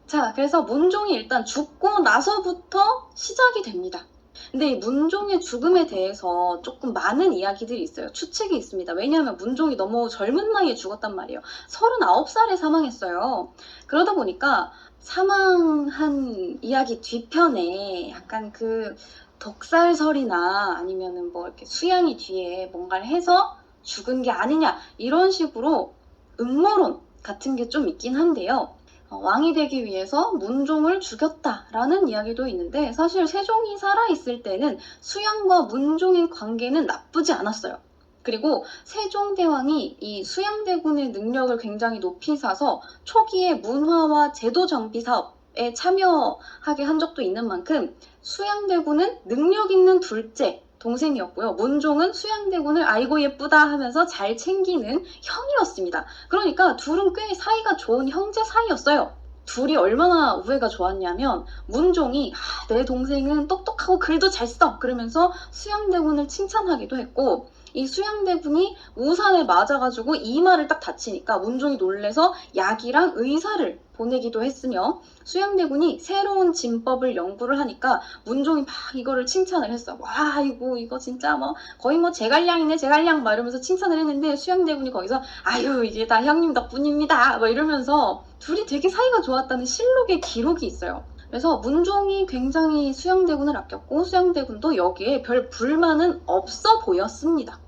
자, 그래서 문종이 일단 죽고 나서부터 시작이 됩니다. 근데 이 문종의 죽음에 대해서 조금 많은 이야기들이 있어요. 추측이 있습니다. 왜냐하면 문종이 너무 젊은 나이에 죽었단 말이에요. 39살에 사망했어요. 그러다 보니까 사망한 이야기 뒤편에 약간 그 덕살설이나 아니면은 뭐 이렇게 수양이 뒤에 뭔가를 해서 죽은 게 아니냐 이런 식으로 음모론 같은 게 좀 있긴 한데요. 왕이 되기 위해서 문종을 죽였다라는 이야기도 있는데 사실 세종이 살아있을 때는 수양과 문종의 관계는 나쁘지 않았어요. 그리고 세종대왕이 이 수양대군의 능력을 굉장히 높이 사서 초기에 문화와 제도 정비 사업에 참여하게 한 적도 있는 만큼 수양대군은 능력 있는 둘째 동생이었고요. 문종은 수양대군을 아이고 예쁘다 하면서 잘 챙기는 형이었습니다. 그러니까 둘은 꽤 사이가 좋은 형제 사이였어요. 둘이 얼마나 우애가 좋았냐면 문종이 내 동생은 똑똑하고 글도 잘 써 그러면서 수양대군을 칭찬하기도 했고 이 수양대군이 우산에 맞아가지고 이마를 딱 다치니까 문종이 놀래서 약이랑 의사를 보내기도 했으며 수양대군이 새로운 진법을 연구를 하니까 문종이 막 이거를 칭찬을 했어. 와 아이고 이거 진짜 뭐 거의 뭐 제갈량이네 제갈량 막 이러면서 칭찬을 했는데 수양대군이 거기서 아유 이게 다 형님 덕분입니다 막 이러면서 둘이 되게 사이가 좋았다는 실록의 기록이 있어요. 그래서 문종이 굉장히 수양대군을 아꼈고 수양대군도 여기에 별 불만은 없어 보였습니다.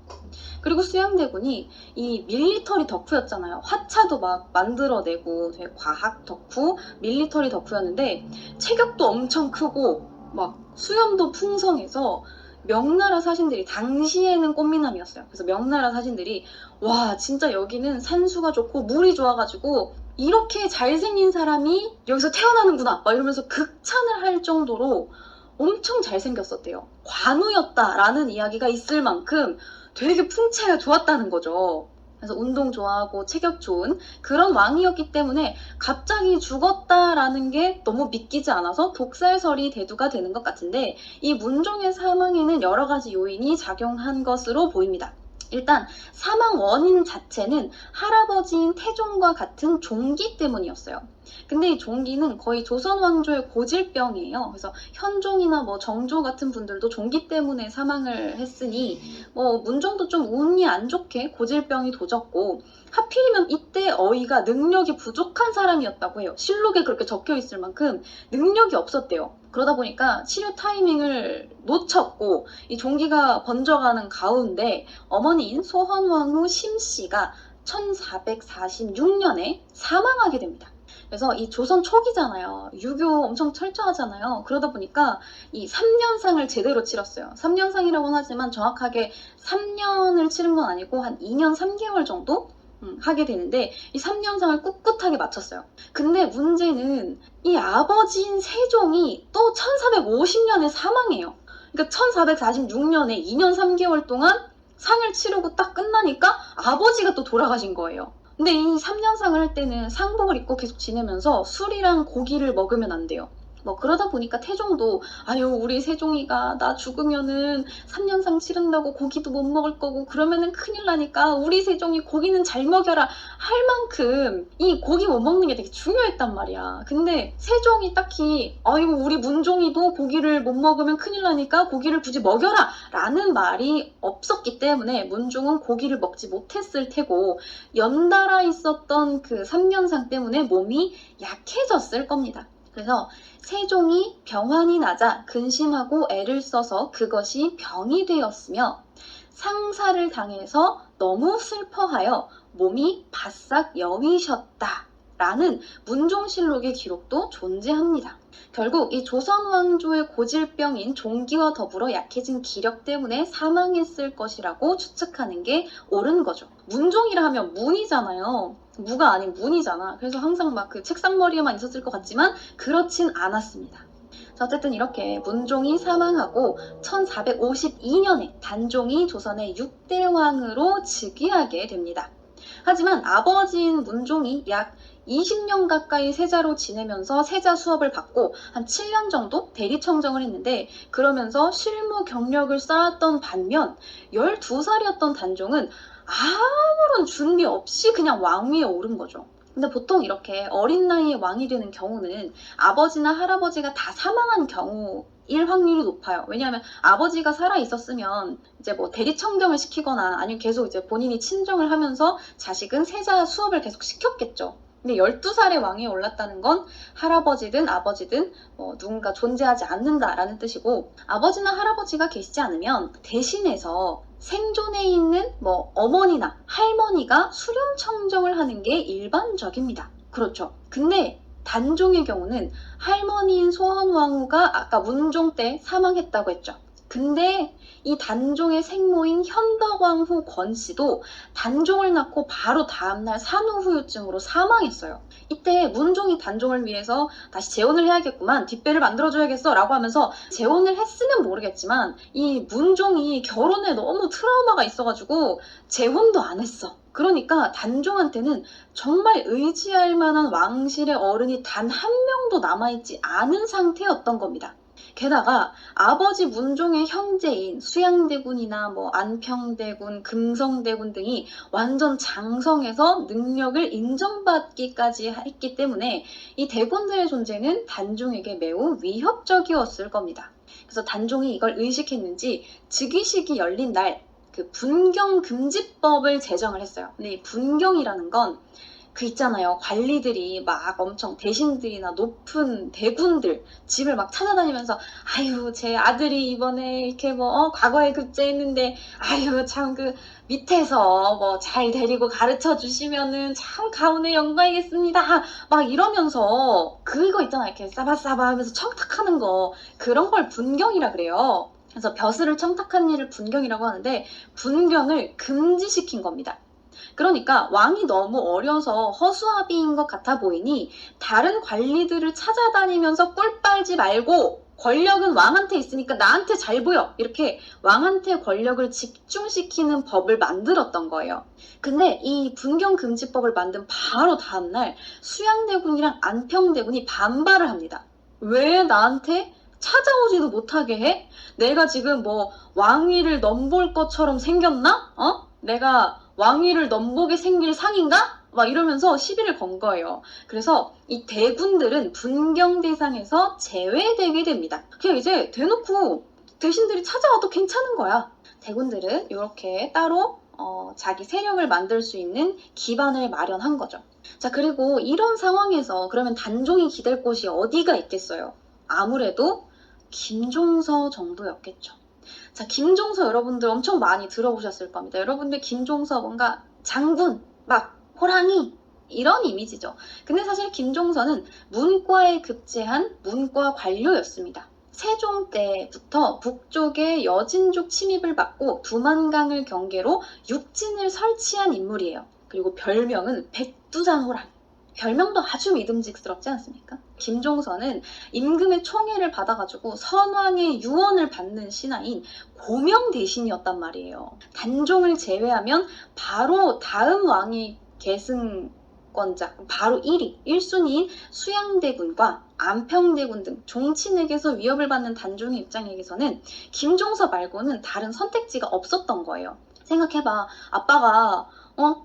그리고 수양대군이 이 밀리터리 덕후였잖아요. 화차도 막 만들어내고 되게 과학 덕후, 밀리터리 덕후였는데 체격도 엄청 크고 막 수염도 풍성해서 명나라 사신들이 당시에는 꽃미남이었어요. 그래서 명나라 사신들이 와 진짜 여기는 산수가 좋고 물이 좋아가지고 이렇게 잘생긴 사람이 여기서 태어나는구나 막 이러면서 극찬을 할 정도로 엄청 잘생겼었대요. 관우였다라는 이야기가 있을 만큼 되게 풍채가 좋았다는 거죠. 그래서 운동 좋아하고 체격 좋은 그런 왕이었기 때문에 갑자기 죽었다라는 게 너무 믿기지 않아서 독살설이 대두가 되는 것 같은데 이 문종의 사망에는 여러 가지 요인이 작용한 것으로 보입니다. 일단 사망 원인 자체는 할아버지인 태종과 같은 종기 때문이었어요. 근데 이 종기는 거의 조선 왕조의 고질병이에요. 그래서 현종이나 뭐 정조 같은 분들도 종기 때문에 사망을 했으니 뭐 문종도 좀 운이 안 좋게 고질병이 도졌고 하필이면 이때 어이가 능력이 부족한 사람이었다고 해요. 실록에 그렇게 적혀 있을 만큼 능력이 없었대요. 그러다 보니까 치료 타이밍을 놓쳤고 이 종기가 번져가는 가운데 어머니인 소헌왕후 심씨가 1446년에 사망하게 됩니다. 그래서 이 조선 초기잖아요. 유교 엄청 철저하잖아요. 그러다 보니까 이 3년상을 제대로 치렀어요. 3년상이라고는 하지만 정확하게 3년을 치른 건 아니고 한 2년 3개월 정도 하게 되는데 이 3년상을 꿋꿋하게 마쳤어요. 근데 문제는 이 아버지인 세종이 또 1450년에 사망해요. 그러니까 1446년에 2년 3개월 동안 상을 치르고 딱 끝나니까 아버지가 또 돌아가신 거예요. 근데 이 3년상을 할 때는 상복을 입고 계속 지내면서 술이랑 고기를 먹으면 안 돼요. 뭐 그러다 보니까 태종도 아유 우리 세종이가 나 죽으면은 3년상 치른다고 고기도 못 먹을 거고 그러면은 큰일 나니까 우리 세종이 고기는 잘 먹여라 할 만큼 이 고기 못 먹는 게 되게 중요했단 말이야. 근데 세종이 딱히 아유 우리 문종이도 고기를 못 먹으면 큰일 나니까 고기를 굳이 먹여라 라는 말이 없었기 때문에 문종은 고기를 먹지 못했을 테고 연달아 있었던 그 3년상 때문에 몸이 약해졌을 겁니다. 그래서 세종이 병환이 나자 근심하고 애를 써서 그것이 병이 되었으며 상사를 당해서 너무 슬퍼하여 몸이 바싹 여위셨다 라는 문종실록의 기록도 존재합니다. 결국 이 조선 왕조의 고질병인 종기와 더불어 약해진 기력 때문에 사망했을 것이라고 추측하는 게 옳은 거죠. 문종이라 하면 문이잖아요. 무가 아닌 문이잖아. 그래서 항상 막 그 책상머리에만 있었을 것 같지만 그렇진 않았습니다. 자, 어쨌든 이렇게 문종이 사망하고 1452년에 단종이 조선의 6대 왕으로 즉위하게 됩니다. 하지만 아버지인 문종이 약 20년 가까이 세자로 지내면서 세자 수업을 받고 한 7년 정도 대리청정을 했는데 그러면서 실무 경력을 쌓았던 반면 12살이었던 단종은 아무런 준비 없이 그냥 왕위에 오른 거죠. 근데 보통 이렇게 어린 나이에 왕이 되는 경우는 아버지나 할아버지가 다 사망한 경우일 확률이 높아요. 왜냐하면 아버지가 살아 있었으면 이제 뭐 대리청정을 시키거나 아니면 계속 이제 본인이 친정을 하면서 자식은 세자 수업을 계속 시켰겠죠. 근데 12살에 왕위에 올랐다는 건 할아버지든 아버지든 누군가 존재하지 않는다라는 뜻이고 아버지나 할아버지가 계시지 않으면 대신해서 생존해 있는 어머니나 할머니가 수렴 청정을 하는 게 일반적입니다. 그렇죠. 근데 단종의 경우는 할머니인 소헌왕후가 아까 문종 때 사망했다고 했죠. 근데 이 단종의 생모인 현덕왕후 권씨도 단종을 낳고 바로 다음날 산후후유증으로 사망했어요. 이때 문종이 단종을 위해서 다시 재혼을 해야겠구만, 뒷배를 만들어줘야겠어 라고 하면서 재혼을 했으면 모르겠지만 이 문종이 결혼에 너무 트라우마가 있어가지고 재혼도 안 했어. 그러니까 단종한테는 정말 의지할 만한 왕실의 어른이 단 한 명도 남아있지 않은 상태였던 겁니다. 게다가 아버지 문종의 형제인 수양대군이나 안평대군, 금성대군 등이 완전 장성해서 능력을 인정받기까지 했기 때문에 이 대군들의 존재는 단종에게 매우 위협적이었을 겁니다. 그래서 단종이 이걸 의식했는지 즉위식이 열린 날 그 분경금지법을 제정을 했어요. 근데 이 분경이라는 건 그 있잖아요. 관리들이 막 엄청 대신들이나 높은 대군들 집을 막 찾아다니면서 아유 제 아들이 이번에 이렇게 과거에 급제했는데 아유 참 그 밑에서 잘 데리고 가르쳐 주시면은 참 가문의 영광이겠습니다. 막 이러면서 그거 있잖아요. 이렇게 싸바싸바 하면서 청탁하는 거 그런 걸 분경이라 그래요. 그래서 벼슬을 청탁한 일을 분경이라고 하는데 분경을 금지시킨 겁니다. 그러니까 왕이 너무 어려서 허수아비인 것 같아 보이니 다른 관리들을 찾아다니면서 꿀 빨지 말고 권력은 왕한테 있으니까 나한테 잘 보여 이렇게 왕한테 권력을 집중시키는 법을 만들었던 거예요. 근데 이 분경금지법을 만든 바로 다음날 수양대군이랑 안평대군이 반발을 합니다. 왜 나한테 찾아오지도 못하게 해? 내가 지금 왕위를 넘볼 것처럼 생겼나? 내가 왕위를 넘보게 생길 상인가? 막 이러면서 시비를 건 거예요. 그래서 이 대군들은 분경 대상에서 제외되게 됩니다. 그냥 이제 대놓고 대신들이 찾아와도 괜찮은 거야. 대군들은 이렇게 따로 자기 세력을 만들 수 있는 기반을 마련한 거죠. 자, 그리고 이런 상황에서 그러면 단종이 기댈 곳이 어디가 있겠어요? 아무래도 김종서 정도였겠죠. 자, 김종서 여러분들 엄청 많이 들어보셨을 겁니다. 여러분들 김종서 뭔가 장군, 막 호랑이 이런 이미지죠. 근데 사실 김종서는 문과에 급제한 문과 관료였습니다. 세종 때부터 북쪽의 여진족 침입을 받고 두만강을 경계로 육진을 설치한 인물이에요. 그리고 별명은 백두산호랑이. 별명도 아주 믿음직스럽지 않습니까? 김종서는 임금의 총애를 받아가지고 선왕의 유언을 받는 신하인 고명 대신이었단 말이에요. 단종을 제외하면 바로 다음 왕이 계승 유권자, 바로 1순위인 수양대군과 안평대군 등 종친에게서 위협을 받는 단종의 입장에게서는 김종서 말고는 다른 선택지가 없었던 거예요. 생각해봐. 아빠가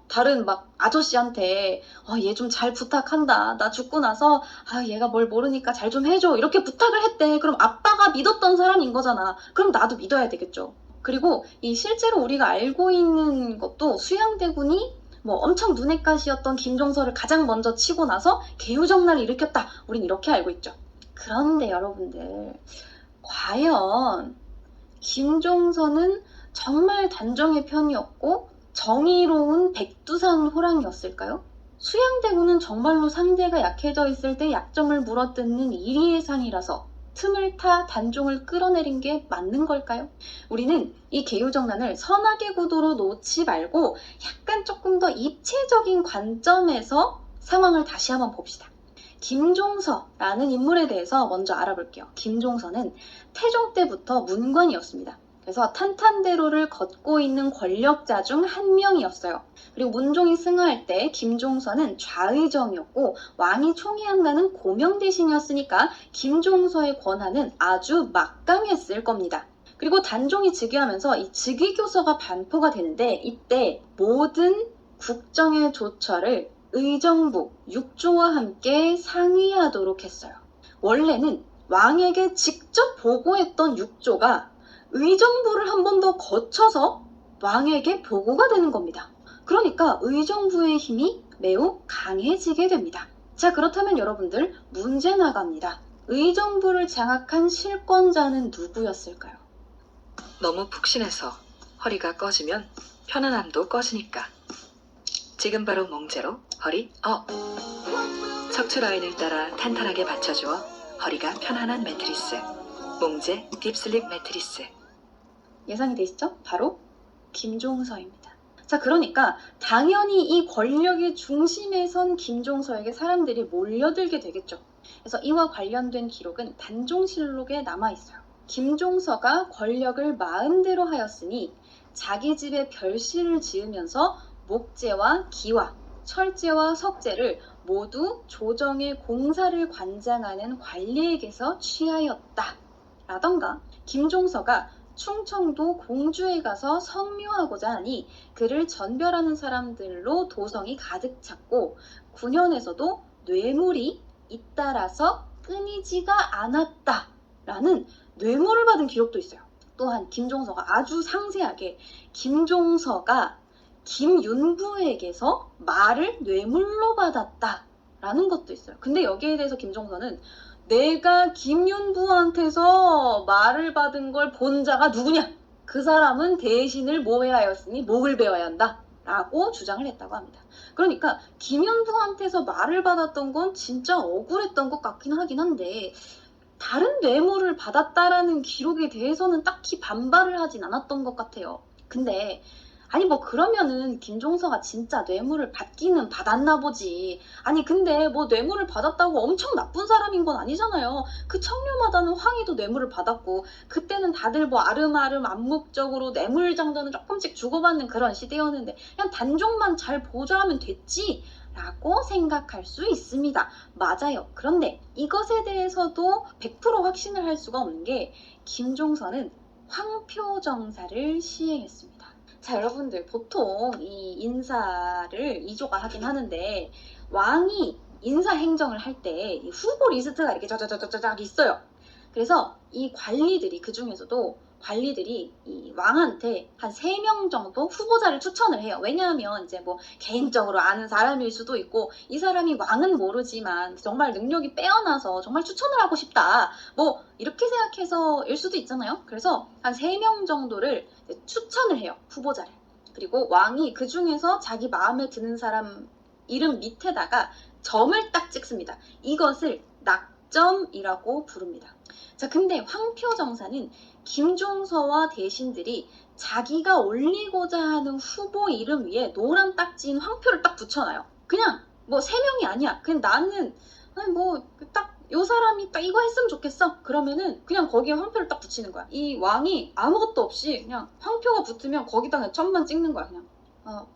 다른 막 아저씨한테 얘 좀 잘 부탁한다. 나 죽고 나서 얘가 뭘 모르니까 잘 좀 해줘. 이렇게 부탁을 했대. 그럼 아빠가 믿었던 사람인 거잖아. 그럼 나도 믿어야 되겠죠. 그리고 이 실제로 우리가 알고 있는 것도 수양대군이 뭐 엄청 눈엣 가시였던 김종서를 가장 먼저 치고 나서 개유정난을 일으켰다. 우린 이렇게 알고 있죠. 그런데 여러분들, 과연 김종서는 정말 단종의 편이었고 정의로운 백두산 호랑이였을까요? 수양대군은 정말로 상대가 약해져 있을 때 약점을 물어뜯는 이리의 상이라서 틈을 타 단종을 끌어내린 게 맞는 걸까요? 우리는 이 개유정난을 선악의 구도로 놓지 말고 약간 조금 더 입체적인 관점에서 상황을 다시 한번 봅시다. 김종서라는 인물에 대해서 먼저 알아볼게요. 김종서는 태종 때부터 문관이었습니다. 그래서 탄탄대로를 걷고 있는 권력자 중 한 명이었어요. 그리고 문종이 승하할 때 김종서는 좌의정이었고 왕이 총애한다는 고명대신이었으니까 김종서의 권한은 아주 막강했을 겁니다. 그리고 단종이 즉위하면서 이 즉위교서가 반포가 되는데 이때 모든 국정의 조처를 의정부, 육조와 함께 상의하도록 했어요. 원래는 왕에게 직접 보고했던 육조가 의정부를 한 번 더 거쳐서 왕에게 보고가 되는 겁니다. 그러니까 의정부의 힘이 매우 강해지게 됩니다. 자, 그렇다면 여러분들 문제 나갑니다. 의정부를 장악한 실권자는 누구였을까요? 너무 푹신해서 허리가 꺼지면 편안함도 꺼지니까. 지금 바로 몽제로 허리 업. 척추 라인을 따라 탄탄하게 받쳐주어 허리가 편안한 매트리스. 몽제 딥슬립 매트리스. 예상이 되시죠? 바로 김종서입니다. 자, 그러니까 당연히 이 권력의 중심에 선 김종서에게 사람들이 몰려들게 되겠죠. 그래서 이와 관련된 기록은 단종실록에 남아있어요. 김종서가 권력을 마음대로 하였으니 자기 집에 별실을 지으면서 목제와 기와, 철제와 석제를 모두 조정의 공사를 관장하는 관리에게서 취하였다. 라던가 김종서가 충청도 공주에 가서 성묘하고자 하니 그를 전별하는 사람들로 도성이 가득 찼고 군현에서도 뇌물이 잇따라서 끊이지가 않았다 라는 뇌물을 받은 기록도 있어요. 또한 김종서가 아주 상세하게 김종서가 김윤부에게서 말을 뇌물로 받았다 라는 것도 있어요. 근데 여기에 대해서 김종서는 내가 김윤부한테서 말을 받은 걸 본 자가 누구냐? 그 사람은 대신을 모해하였으니 목을 베어야 한다 라고 주장을 했다고 합니다. 그러니까 김윤부한테서 말을 받았던 건 진짜 억울했던 것 같긴 하긴 한데 다른 뇌물을 받았다라는 기록에 대해서는 딱히 반발을 하진 않았던 것 같아요. 근데 아니 뭐 그러면은 김종서가 진짜 뇌물을 받기는 받았나 보지. 아니 근데 뭐 뇌물을 받았다고 엄청 나쁜 사람인 건 아니잖아요. 그 청류마다는 황희도 뇌물을 받았고 그때는 다들 뭐 아름아름 암묵적으로 뇌물장도는 조금씩 주고받는 그런 시대였는데 그냥 단종만 잘 보좌하면 됐지 라고 생각할 수 있습니다. 맞아요. 그런데 이것에 대해서도 100% 확신을 할 수가 없는 게 김종서는 황표정사를 시행했습니다. 자, 여러분들 보통 이 인사를 이조가 하긴 하는데 왕이 인사 행정을 할 때 후보 리스트가 이렇게 쫙쫙쫙쫙 있어요. 그래서 이 관리들이 그 중에서도 관리들이 이 왕한테 한 3명 정도 후보자를 추천을 해요. 왜냐하면 이제 뭐 개인적으로 아는 사람일 수도 있고 이 사람이 왕은 모르지만 정말 능력이 빼어나서 정말 추천을 하고 싶다. 뭐 이렇게 생각해서일 수도 있잖아요. 그래서 한 3명 정도를 추천을 해요. 후보자를. 그리고 왕이 그 중에서 자기 마음에 드는 사람 이름 밑에다가 점을 딱 찍습니다. 이것을 낙점이라고 부릅니다. 자, 근데 황표정사는 김종서와 대신들이 자기가 올리고자 하는 후보 이름 위에 노란 딱지인 황표를 딱 붙여놔요. 그냥 뭐 3명이 아니야. 그냥 나는 뭐 딱 요 사람이 딱 이거 했으면 좋겠어. 그러면은 그냥 거기에 황표를 딱 붙이는 거야. 이 왕이 아무것도 없이 그냥 황표가 붙으면 거기다 그냥 점만 찍는 거야. 그냥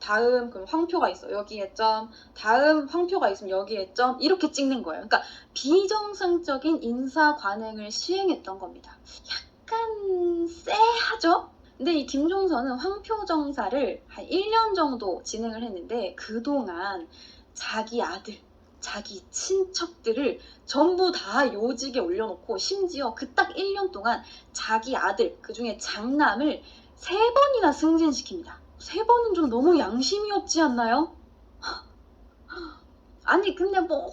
다음 그럼 황표가 있어. 여기에 점. 다음 황표가 있으면 여기에 점. 이렇게 찍는 거예요. 그러니까 비정상적인 인사 관행을 시행했던 겁니다. 약간 쎄하죠? 근데 이 김종서는 황표 정사를 한 1년 정도 진행을 했는데 그동안 자기 아들, 자기 친척들을 전부 다 요직에 올려놓고 심지어 그 딱 1년 동안 자기 아들, 그중에 장남을 3번이나 승진시킵니다. 3번은 좀 너무 양심이 없지 않나요? 아니 근데 뭐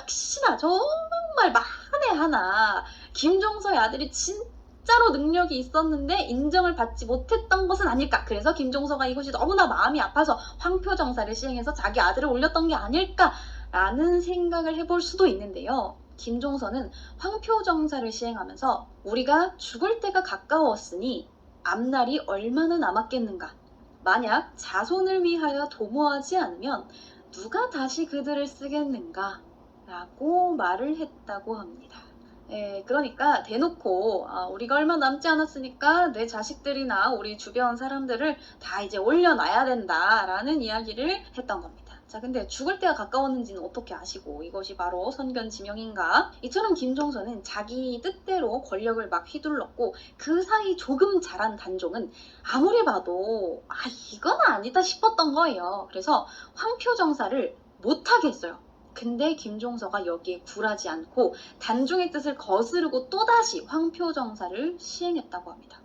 혹시나 정말 만에 하나 김종서의 아들이 진짜로 능력이 있었는데 인정을 받지 못했던 것은 아닐까. 그래서 김종서가 이것이 너무나 마음이 아파서 황표정사를 시행해서 자기 아들을 올렸던 게 아닐까라는 생각을 해볼 수도 있는데요. 김종서는 황표정사를 시행하면서 우리가 죽을 때가 가까웠으니 앞날이 얼마나 남았겠는가. 만약 자손을 위하여 도모하지 않으면 누가 다시 그들을 쓰겠는가? 라고 말을 했다고 합니다. 그러니까 대놓고 우리가 얼마 남지 않았으니까 내 자식들이나 우리 주변 사람들을 다 이제 올려놔야 된다라는 이야기를 했던 겁니다. 자, 근데 죽을 때가 가까웠는지는 어떻게 아시고 이것이 바로 선견지명인가? 이처럼 김종서는 자기 뜻대로 권력을 막 휘둘렀고 그 사이 조금 자란 단종은 아무리 봐도 이건 아니다 싶었던 거예요. 그래서 황표정사를 못하게 했어요. 근데 김종서가 여기에 굴하지 않고 단종의 뜻을 거스르고 또다시 황표정사를 시행했다고 합니다.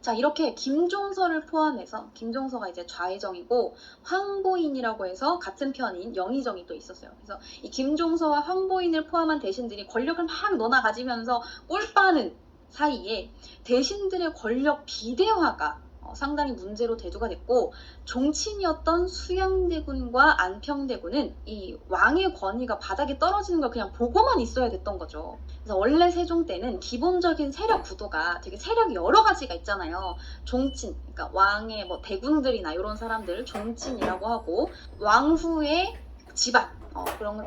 자, 이렇게 김종서를 포함해서 김종서가 이제 좌의정이고 황보인이라고 해서 같은 편인 영의정이 또 있었어요. 그래서 이 김종서와 황보인을 포함한 대신들이 권력을 막 너나 가지면서 꼴 빠는 사이에 대신들의 권력 비대화가 상당히 문제로 대두가 됐고 종친이었던 수양대군과 안평대군은 이 왕의 권위가 바닥에 떨어지는 걸 그냥 보고만 있어야 됐던 거죠. 그래서 원래 세종 때는 기본적인 세력 구도가 되게 세력이 여러 가지가 있잖아요. 종친, 그러니까 왕의 뭐 대군들이나 이런 사람들 종친이라고 하고 왕후의 집안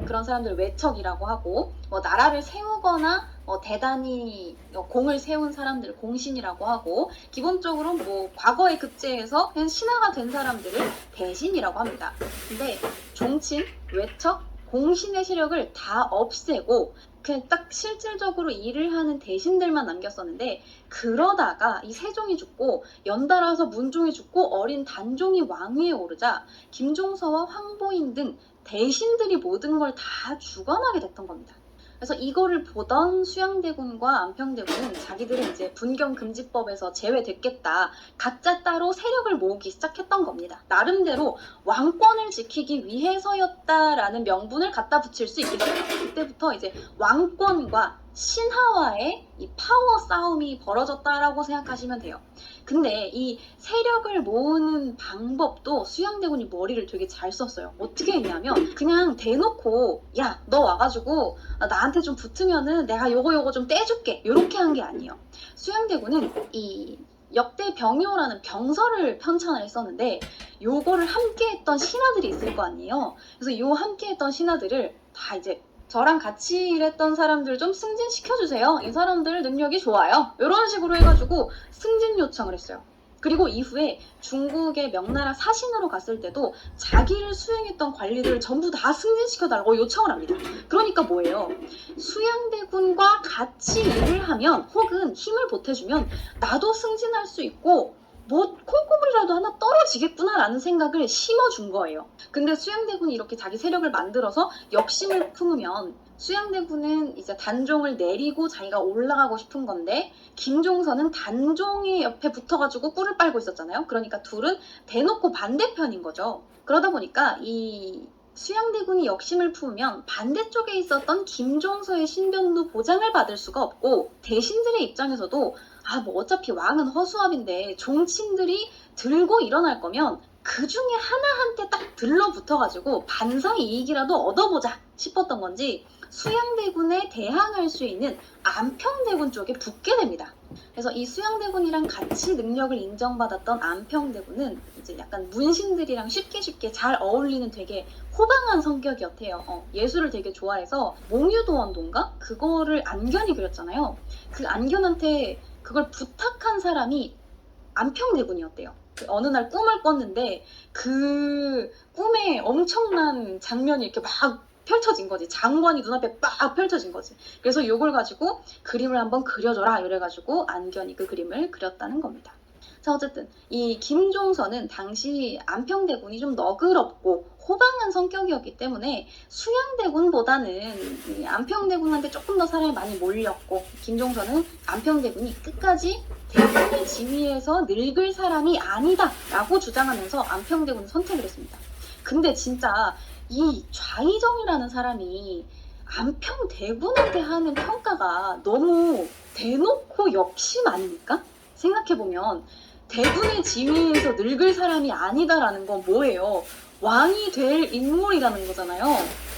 그런 사람들 외척이라고 하고 뭐 나라를 세우거나 대단히 공을 세운 사람들을 공신이라고 하고 기본적으로 뭐 과거의 급제에서 그냥 신하가 된 사람들을 대신이라고 합니다. 근데 종친, 외척, 공신의 세력을 다 없애고 그냥 딱 실질적으로 일을 하는 대신들만 남겼었는데 그러다가 이 세종이 죽고 연달아서 문종이 죽고 어린 단종이 왕위에 오르자 김종서와 황보인 등 대신들이 모든 걸 다 죽어나게 됐던 겁니다. 그래서 이거를 보던 수양대군과 안평대군은 자기들은 이제 분경금지법에서 제외됐겠다. 각자 따로 세력을 모으기 시작했던 겁니다. 나름대로 왕권을 지키기 위해서였다라는 명분을 갖다 붙일 수 있겠어요. 그때부터 이제 왕권과 신하와의 이 파워 싸움이 벌어졌다라고 생각하시면 돼요. 근데 이 세력을 모으는 방법도 수양대군이 머리를 되게 잘 썼어요. 어떻게 했냐면 그냥 대놓고 야, 너 와가지고 나한테 좀 붙으면은 내가 요거 좀 떼줄게 이렇게 한 게 아니에요. 수양대군은 이 역대 병요라는 병서를 편찬을 했었는데 요거를 함께 했던 신하들이 있을 거 아니에요. 그래서 요 함께 했던 신하들을 다 이제 저랑 같이 일했던 사람들 좀 승진시켜주세요. 이 사람들 능력이 좋아요. 이런 식으로 해가지고 승진 요청을 했어요. 그리고 이후에 중국의 명나라 사신으로 갔을 때도 자기를 수행했던 관리들을 전부 다 승진시켜달라고 요청을 합니다. 그러니까 뭐예요? 수양대군과 같이 일을 하면 혹은 힘을 보태주면 나도 승진할 수 있고 뭐 콩고물이라도 하나 떨어지겠구나라는 생각을 심어준 거예요. 근데 수양대군이 이렇게 자기 세력을 만들어서 역심을 품으면 수양대군은 이제 단종을 내리고 자기가 올라가고 싶은 건데 김종서는 단종의 옆에 붙어가지고 꿀을 빨고 있었잖아요. 그러니까 둘은 대놓고 반대편인 거죠. 그러다 보니까 이 수양대군이 역심을 품으면 반대쪽에 있었던 김종서의 신변도 보장을 받을 수가 없고 대신들의 입장에서도 뭐 어차피 왕은 허수아비인데 종친들이 들고 일어날 거면 그 중에 하나한테 딱 들러붙어가지고 반상 이익이라도 얻어보자 싶었던 건지 수양대군에 대항할 수 있는 안평대군 쪽에 붙게 됩니다. 그래서 이 수양대군이랑 같이 능력을 인정받았던 안평대군은 이제 약간 문신들이랑 쉽게 잘 어울리는 되게 호방한 성격이었대요. 예술을 되게 좋아해서 몽유도원도인가? 그거를 안견이 그렸잖아요. 그 안견한테 그걸 부탁한 사람이 안평대군이었대요. 그 어느 날 꿈을 꿨는데 그 꿈에 엄청난 장면이 이렇게 막 펼쳐진 거지. 장관이 눈앞에 빡 펼쳐진 거지. 그래서 이걸 가지고 그림을 한번 그려줘라 이래가지고 안견이 그 그림을 그렸다는 겁니다. 자, 어쨌든 이 김종서는 당시 안평대군이 좀 너그럽고 호방한 성격이었기 때문에 수양대군보다는 이 안평대군한테 조금 더 사람이 많이 몰렸고, 김종서는 안평대군이 끝까지 대군의 지위에서 늙을 사람이 아니다 라고 주장하면서 안평대군을 선택을 했습니다. 근데 진짜 이 좌의정이라는 사람이 안평대군한테 하는 평가가 너무 대놓고 역심 아닙니까? 생각해보면 대군의 지위에서 늙을 사람이 아니다라는 건 뭐예요? 왕이 될 인물이라는 거잖아요.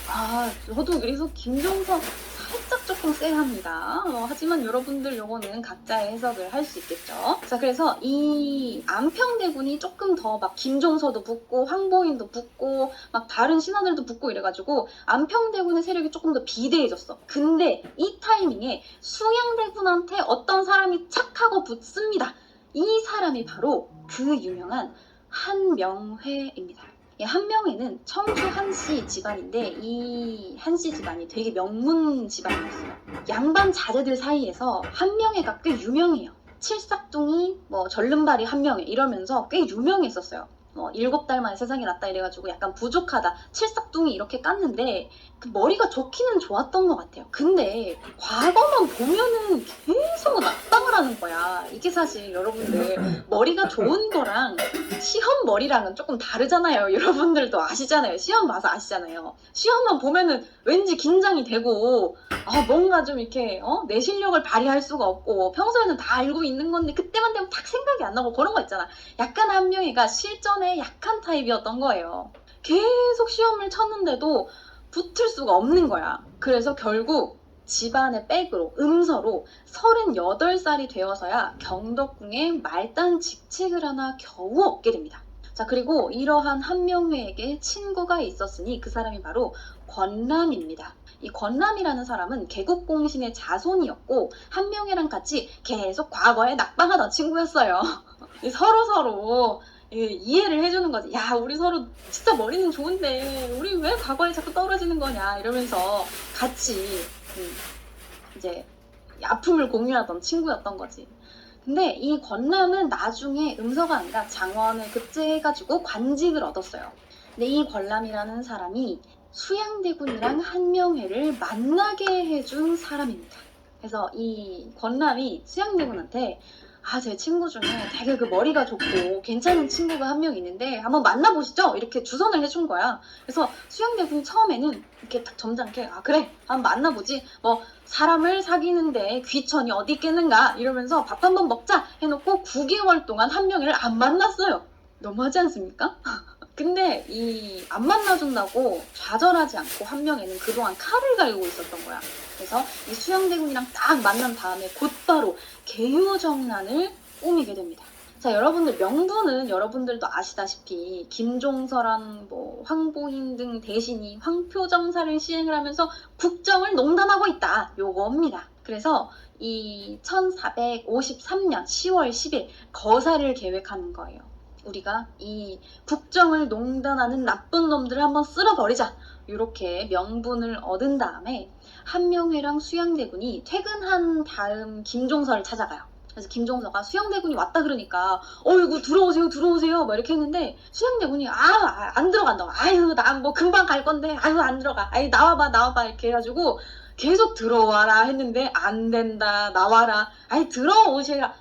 아, 저도 그래서 김종서 살짝 조금 쎄합니다. 하지만 여러분들 요거는 각자의 해석을 할 수 있겠죠. 자, 그래서 이 안평대군이 조금 더 막 김종서도 붙고 황보인도 붙고 막 다른 신하들도 붙고 이래가지고 안평대군의 세력이 조금 더 비대해졌어. 근데 이 타이밍에 수양대군한테 어떤 사람이 착하고 붙습니다. 이 사람이 바로 그 유명한 한명회입니다. 이 한명회는 청주 한씨 집안인데 이 한씨 집안이 되게 명문 집안이었어요. 양반 자제들 사이에서 한명회가 꽤 유명해요. 칠삭둥이, 절름발이 한명회 이러면서 꽤 유명했었어요. 7달 만에 세상에 났다 이래가지고 약간 부족하다, 칠삭둥이 이렇게 깠는데 그 머리가 좋기는 좋았던 것 같아요. 근데 과거만 보면은 계속 낙방을 하는 거야. 이게 사실 여러분들 머리가 좋은 거랑 시험 머리랑은 조금 다르잖아요. 여러분들도 아시잖아요. 시험 봐서 아시잖아요. 시험만 보면은 왠지 긴장이 되고 뭔가 좀 이렇게 내 실력을 발휘할 수가 없고 평소에는 다 알고 있는 건데 그때만 되면 딱 생각이 안 나고 그런 거 있잖아. 약간 한명회가 실전에 약한 타입이었던 거예요. 계속 시험을 쳤는데도 붙을 수가 없는 거야. 그래서 결국 집안의 백으로 음서로 38살이 되어서야 경덕궁에 말단 직책을 하나 겨우 얻게 됩니다. 자, 그리고 이러한 한명회에게 친구가 있었으니 그 사람이 바로 권람입니다. 이 권람이라는 사람은 개국공신의 자손이었고 한명회랑 같이 계속 과거에 낙방하던 친구였어요. 서로 이해를 해주는 거지. 야, 우리 서로 진짜 머리는 좋은데 우리 왜 과거에 자꾸 떨어지는 거냐 이러면서 같이 이제 아픔을 공유하던 친구였던 거지. 근데 이 권람은 나중에 음서가 아니라 장원을 급제해가지고 관직을 얻었어요. 근데 이 권람이라는 사람이 수양대군이랑 한명회를 만나게 해준 사람입니다. 그래서 이 권람이 수양대군한테 제 친구 중에 되게 그 머리가 좋고 괜찮은 친구가 한 명 있는데 한번 만나보시죠? 이렇게 주선을 해준 거야. 그래서 수양대군이 처음에는 이렇게 딱 점잖게 그래 한번 만나보지. 사람을 사귀는데 귀천이 어디 있겠는가 이러면서 밥 한번 먹자 해놓고 9개월 동안 한명회를 안 만났어요. 너무하지 않습니까? 근데 이 안 만나준다고 좌절하지 않고 한명회는 그동안 칼을 갈고 있었던 거야. 그래서 이 수양대군이랑 딱 만난 다음에 곧바로 계유정난을 꾸미게 됩니다. 자, 여러분들 명분은 여러분들도 아시다시피 김종서랑 황보인 등 대신이 황표정사를 시행을 하면서 국정을 농단하고 있다 요겁니다. 그래서 이 1453년 10월 10일 거사를 계획하는 거예요. 우리가 이 국정을 농단하는 나쁜 놈들을 한번 쓸어버리자. 이렇게 명분을 얻은 다음에 한명회랑 수양대군이 퇴근한 다음 김종서를 찾아가요. 그래서 김종서가 수양대군이 왔다 그러니까 이거 들어오세요 막 이렇게 했는데 수양대군이 안 들어간다고. 나 금방 갈 건데 안 들어가. 나와봐 이렇게 해가지고 계속 들어와라 했는데 안 된다. 나와라. 들어오시라.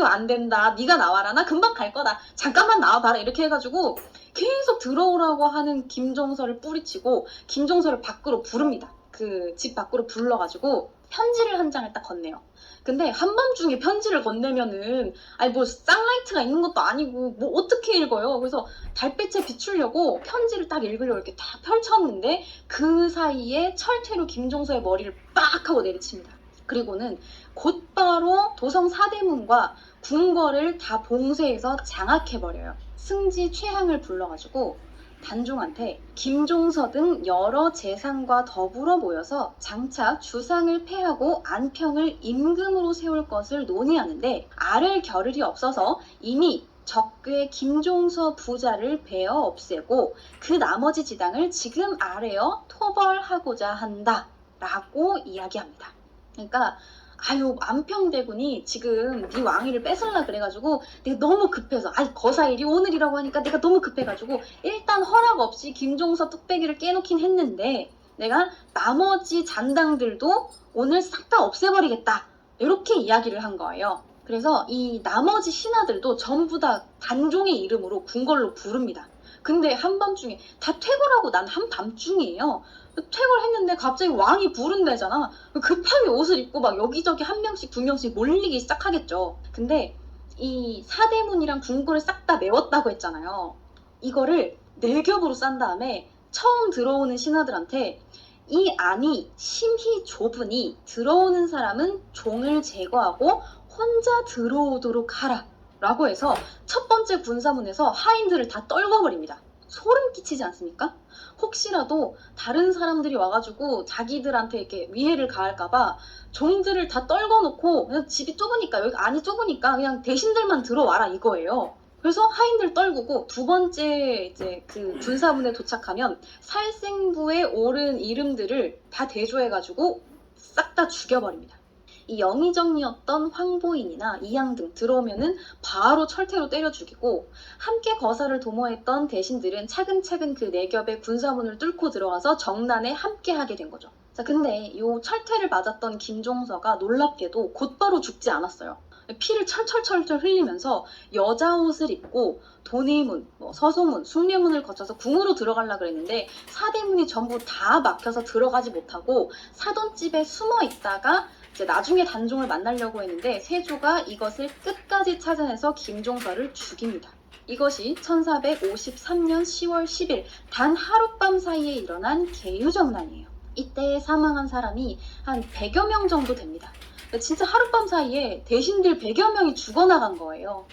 안 된다. 네가 나와라. 나 금방 갈 거다. 잠깐만 나와봐라. 이렇게 해가지고 계속 들어오라고 하는 김종서를 뿌리치고 김종서를 밖으로 부릅니다. 그 집 밖으로 불러가지고 편지를 한 장을 딱 건네요. 근데 한밤중에 편지를 건네면은 쌍라이트가 있는 것도 아니고 어떻게 읽어요. 그래서 달빛에 비추려고 편지를 딱 읽으려고 이렇게 딱 펼쳤는데 그 사이에 철퇴로 김종서의 머리를 빡 하고 내리칩니다. 그리고는 곧바로 도성 사대문과 궁궐을 다 봉쇄해서 장악해버려요. 승지 최항을 불러가지고 단종한테 김종서 등 여러 재상과 더불어 모여서 장차 주상을 폐하고 안평을 임금으로 세울 것을 논의하는데 아를 겨를이 없어서 이미 적괴 김종서 부자를 베어 없애고 그 나머지 지당을 지금 아래어 토벌하고자 한다라고 이야기합니다. 그러니까 아유 안평대군이 지금 네 왕위를 뺏으려 그래가지고 내가 너무 급해서 거사일이 오늘이라고 하니까 내가 너무 급해가지고 일단 허락 없이 김종서 뚝배기를 깨놓긴 했는데 내가 나머지 잔당들도 오늘 싹 다 없애버리겠다 이렇게 이야기를 한 거예요. 그래서 이 나머지 신하들도 전부 다 단종의 이름으로 궁궐로 부릅니다. 근데 한밤중에 다 퇴거하고 난 한밤중이에요. 퇴거했는데 갑자기 왕이 부른대잖아. 급하게 옷을 입고 막 여기저기 한 명씩 두 명씩 몰리기 시작하겠죠. 근데 이 사대문이랑 궁궐을 싹 다 메웠다고 했잖아요. 이거를 네 겹으로 싼 다음에 처음 들어오는 신하들한테 이 안이 심히 좁으니 들어오는 사람은 종을 제거하고 혼자 들어오도록 하라 라고 해서 첫 번째 군사문에서 하인들을 다 떨궈버립니다. 소름 끼치지 않습니까? 혹시라도 다른 사람들이 와가지고 자기들한테 이렇게 위해를 가할까봐 종들을 다 떨궈놓고 그냥 집이 좁으니까 여기 안이 좁으니까 그냥 대신들만 들어와라 이거예요. 그래서 하인들 떨구고 두 번째 이제 그 군사문에 도착하면 살생부에 오른 이름들을 다 대조해가지고 싹 다 죽여버립니다. 이 영의정이었던 황보인이나 이양 등 들어오면은 바로 철퇴로 때려 죽이고 함께 거사를 도모했던 대신들은 차근차근 그 네 겹의 군사문을 뚫고 들어와서 정난에 함께 하게 된 거죠. 자, 근데 요 철퇴를 맞았던 김종서가 놀랍게도 곧바로 죽지 않았어요. 피를 철철철철 흘리면서 여자 옷을 입고 돈의문, 서소문, 숭례문을 거쳐서 궁으로 들어가려고 그랬는데 사대문이 전부 다 막혀서 들어가지 못하고 사돈집에 숨어 있다가 이제 나중에 단종을 만나려고 했는데 세조가 이것을 끝까지 찾아내서 김종서를 죽입니다. 이것이 1453년 10월 10일 단 하룻밤 사이에 일어난 계유정난이에요. 이때 사망한 사람이 한 100여 명 정도 됩니다. 진짜 하룻밤 사이에 대신들 100여 명이 죽어나간 거예요.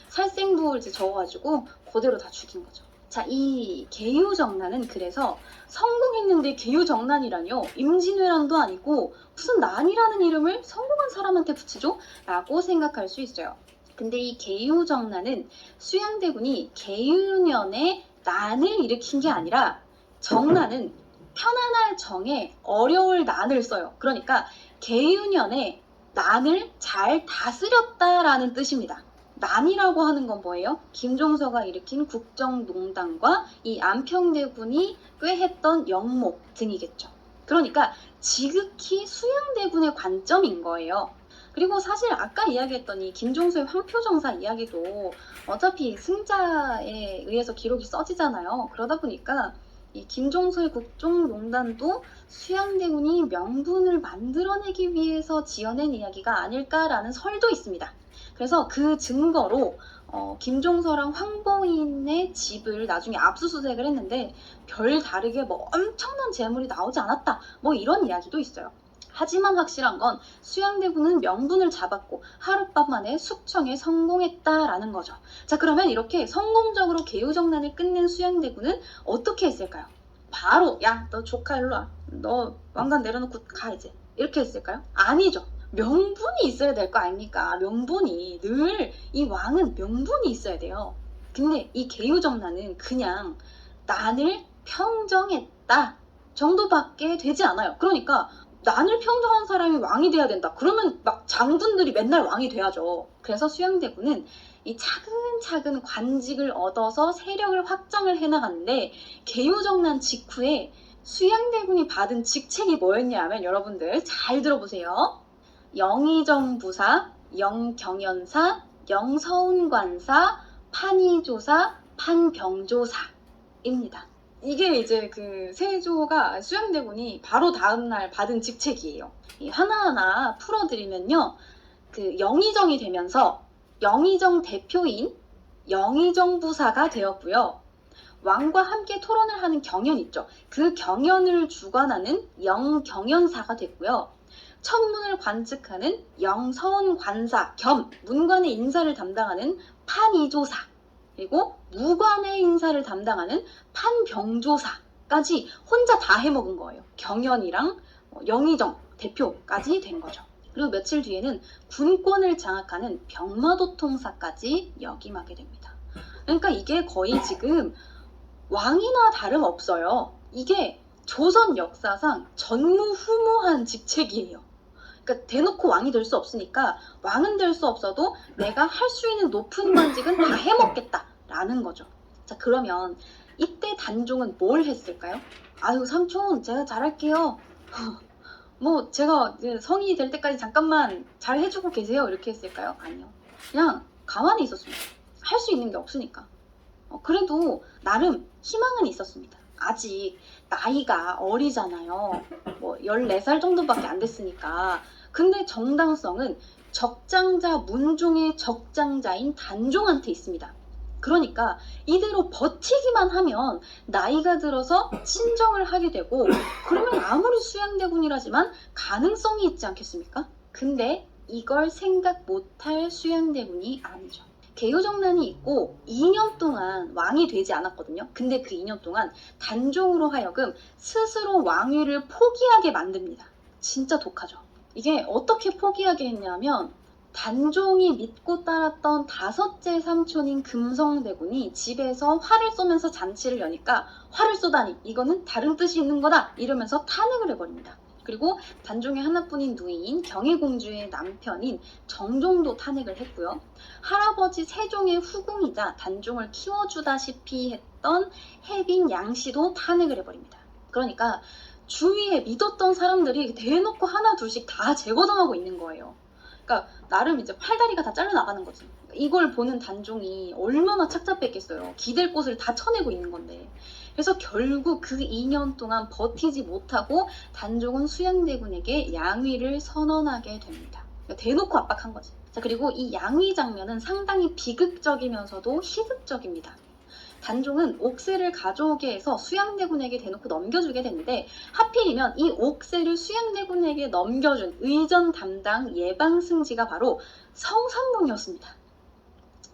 살생부를 이제 적어가지고 그대로 다 죽인 거죠. 자, 이 계유정난은 그래서 성공했는데 계유정난이라뇨. 임진왜란도 아니고 무슨 난이라는 이름을 성공한 사람한테 붙이죠? 라고 생각할 수 있어요. 근데 이 계유정난은 수양대군이 계유년에 난을 일으킨 게 아니라 정난은 편안할 정에 어려울 난을 써요. 그러니까 계유년에 난을 잘 다스렸다라는 뜻입니다. 난이라고 하는 건 뭐예요? 김종서가 일으킨 국정농단과 이 안평대군이 꾀했던 영목 등이겠죠. 그러니까 지극히 수양대군의 관점인 거예요. 그리고 사실 아까 이야기했던 이 김종서의 황표정사 이야기도 어차피 승자에 의해서 기록이 써지잖아요. 그러다 보니까 이 김종서의 국정농단도 수양대군이 명분을 만들어내기 위해서 지어낸 이야기가 아닐까라는 설도 있습니다. 그래서 그 증거로 김종서랑 황보인의 집을 나중에 압수수색을 했는데 별 다르게 엄청난 재물이 나오지 않았다 이런 이야기도 있어요. 하지만 확실한 건 수양대군은 명분을 잡았고 하룻밤 만에 숙청에 성공했다라는 거죠. 자, 그러면 이렇게 성공적으로 계유정난을 끝낸 수양대군은 어떻게 했을까요? 바로 야, 너 조카 일로 와. 너 왕관 내려놓고 가 이제. 이렇게 했을까요? 아니죠. 명분이 있어야 될 거 아닙니까? 명분이. 늘 이 왕은 명분이 있어야 돼요. 근데 이 계유정난은 그냥 난을 평정했다 정도밖에 되지 않아요. 그러니까 난을 평정한 사람이 왕이 돼야 된다. 그러면 막 장군들이 맨날 왕이 돼야죠. 그래서 수양대군은 이 차근차근 관직을 얻어서 세력을 확장을 해나갔는데 계유정난 직후에 수양대군이 받은 직책이 뭐였냐 하면 여러분들 잘 들어보세요. 영의정부사, 영경연사, 영서운관사, 판의조사, 판병조사입니다. 이게 이제 그 세조가 수양대군이 바로 다음날 받은 직책이에요. 하나하나 풀어드리면요. 그 영의정이 되면서 영의정 대표인 영의정부사가 되었고요. 왕과 함께 토론을 하는 경연 있죠. 그 경연을 주관하는 영경연사가 됐고요. 천문을 관측하는 영서운관사 겸 문관의 인사를 담당하는 판의조사, 그리고 무관의 인사를 담당하는 판병조사까지 혼자 다 해먹은 거예요. 경연이랑 영의정 대표까지 된 거죠. 그리고 며칠 뒤에는 군권을 장악하는 병마도통사까지 역임하게 됩니다. 그러니까 이게 거의 지금 왕이나 다름없어요. 이게 조선 역사상 전무후무한 직책이에요. 그러니까 대놓고 왕이 될 수 없으니까 왕은 될 수 없어도 내가 할 수 있는 높은 관직은 다 해먹겠다라는 거죠. 자, 그러면 이때 단종은 뭘 했을까요? 아유, 삼촌 제가 잘할게요. 뭐 제가 이제 성인이 될 때까지 잠깐만 잘 해주고 계세요 이렇게 했을까요? 아니요. 그냥 가만히 있었습니다. 할 수 있는 게 없으니까. 그래도 나름 희망은 있었습니다. 아직 나이가 어리잖아요. 뭐 14살 정도밖에 안 됐으니까. 근데 정당성은 적장자 문종의 적장자인 단종한테 있습니다. 그러니까 이대로 버티기만 하면 나이가 들어서 친정을 하게 되고, 그러면 아무리 수양대군이라지만 가능성이 있지 않겠습니까? 근데 이걸 생각 못할 수양대군이 아니죠. 개요정난이 있고 2년 동안 왕이 되지 않았거든요. 근데 그 2년 동안 단종으로 하여금 스스로 왕위를 포기하게 만듭니다. 진짜 독하죠. 이게 어떻게 포기하게 했냐면, 단종이 믿고 따랐던 5째 삼촌인 금성대군이 집에서 활을 쏘면서 잔치를 여니까 활을 쏘다니 이거는 다른 뜻이 있는 거다 이러면서 탄핵을 해버립니다. 그리고 단종의 하나뿐인 누이인 경혜공주의 남편인 정종도 탄핵을 했고요. 할아버지 세종의 후궁이자 단종을 키워주다시피 했던 해빈 양씨도 탄핵을 해버립니다. 그러니까 주위에 믿었던 사람들이 대놓고 하나 둘씩 다 제거당하고 있는 거예요. 그러니까 나름 이제 팔다리가 다 잘려나가는 거지. 이걸 보는 단종이 얼마나 착잡했겠어요. 기댈 곳을 다 쳐내고 있는 건데. 그래서 결국 그 2년 동안 버티지 못하고 단종은 수양대군에게 양위를 선언하게 됩니다. 그러니까 대놓고 압박한 거지. 자, 그리고 이 양위 장면은 상당히 비극적이면서도 희극적입니다. 단종은 옥새를 가져오게 해서 수양대군에게 대놓고 넘겨주게 되는데, 하필이면 이 옥새를 수양대군에게 넘겨준 의전 담당 예방승지가 바로 성산문이었습니다.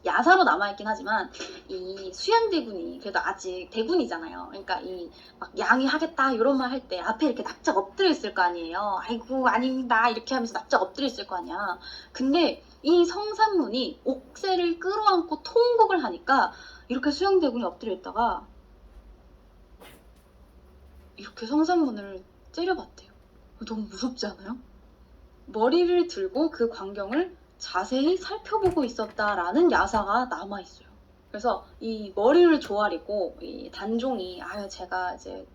야사로 남아있긴 하지만 이 수양대군이 그래도 아직 대군이잖아요. 그러니까 이 막 양위하겠다 이런 말 할 때 앞에 이렇게 납작 엎드려 있을 거 아니에요. 아이고 아닙니다 이렇게 하면서 납작 엎드려 있을 거 아니야. 근데 이 성산문이 옥새를 끌어안고 통곡을 하니까 이렇게 수양대군이 엎드려 있다가 이렇게 성산문을 째려봤대요. 너무 무섭지 않아요? 머리를 들고 그 광경을 자세히 살펴보고 있었다라는 야사가 남아있어요. 그래서 이 머리를 조아리고 이 단종이 아유 제가 이제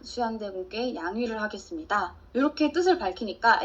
수양대군께 양위를 하겠습니다. 이렇게 뜻을 밝히니까 이제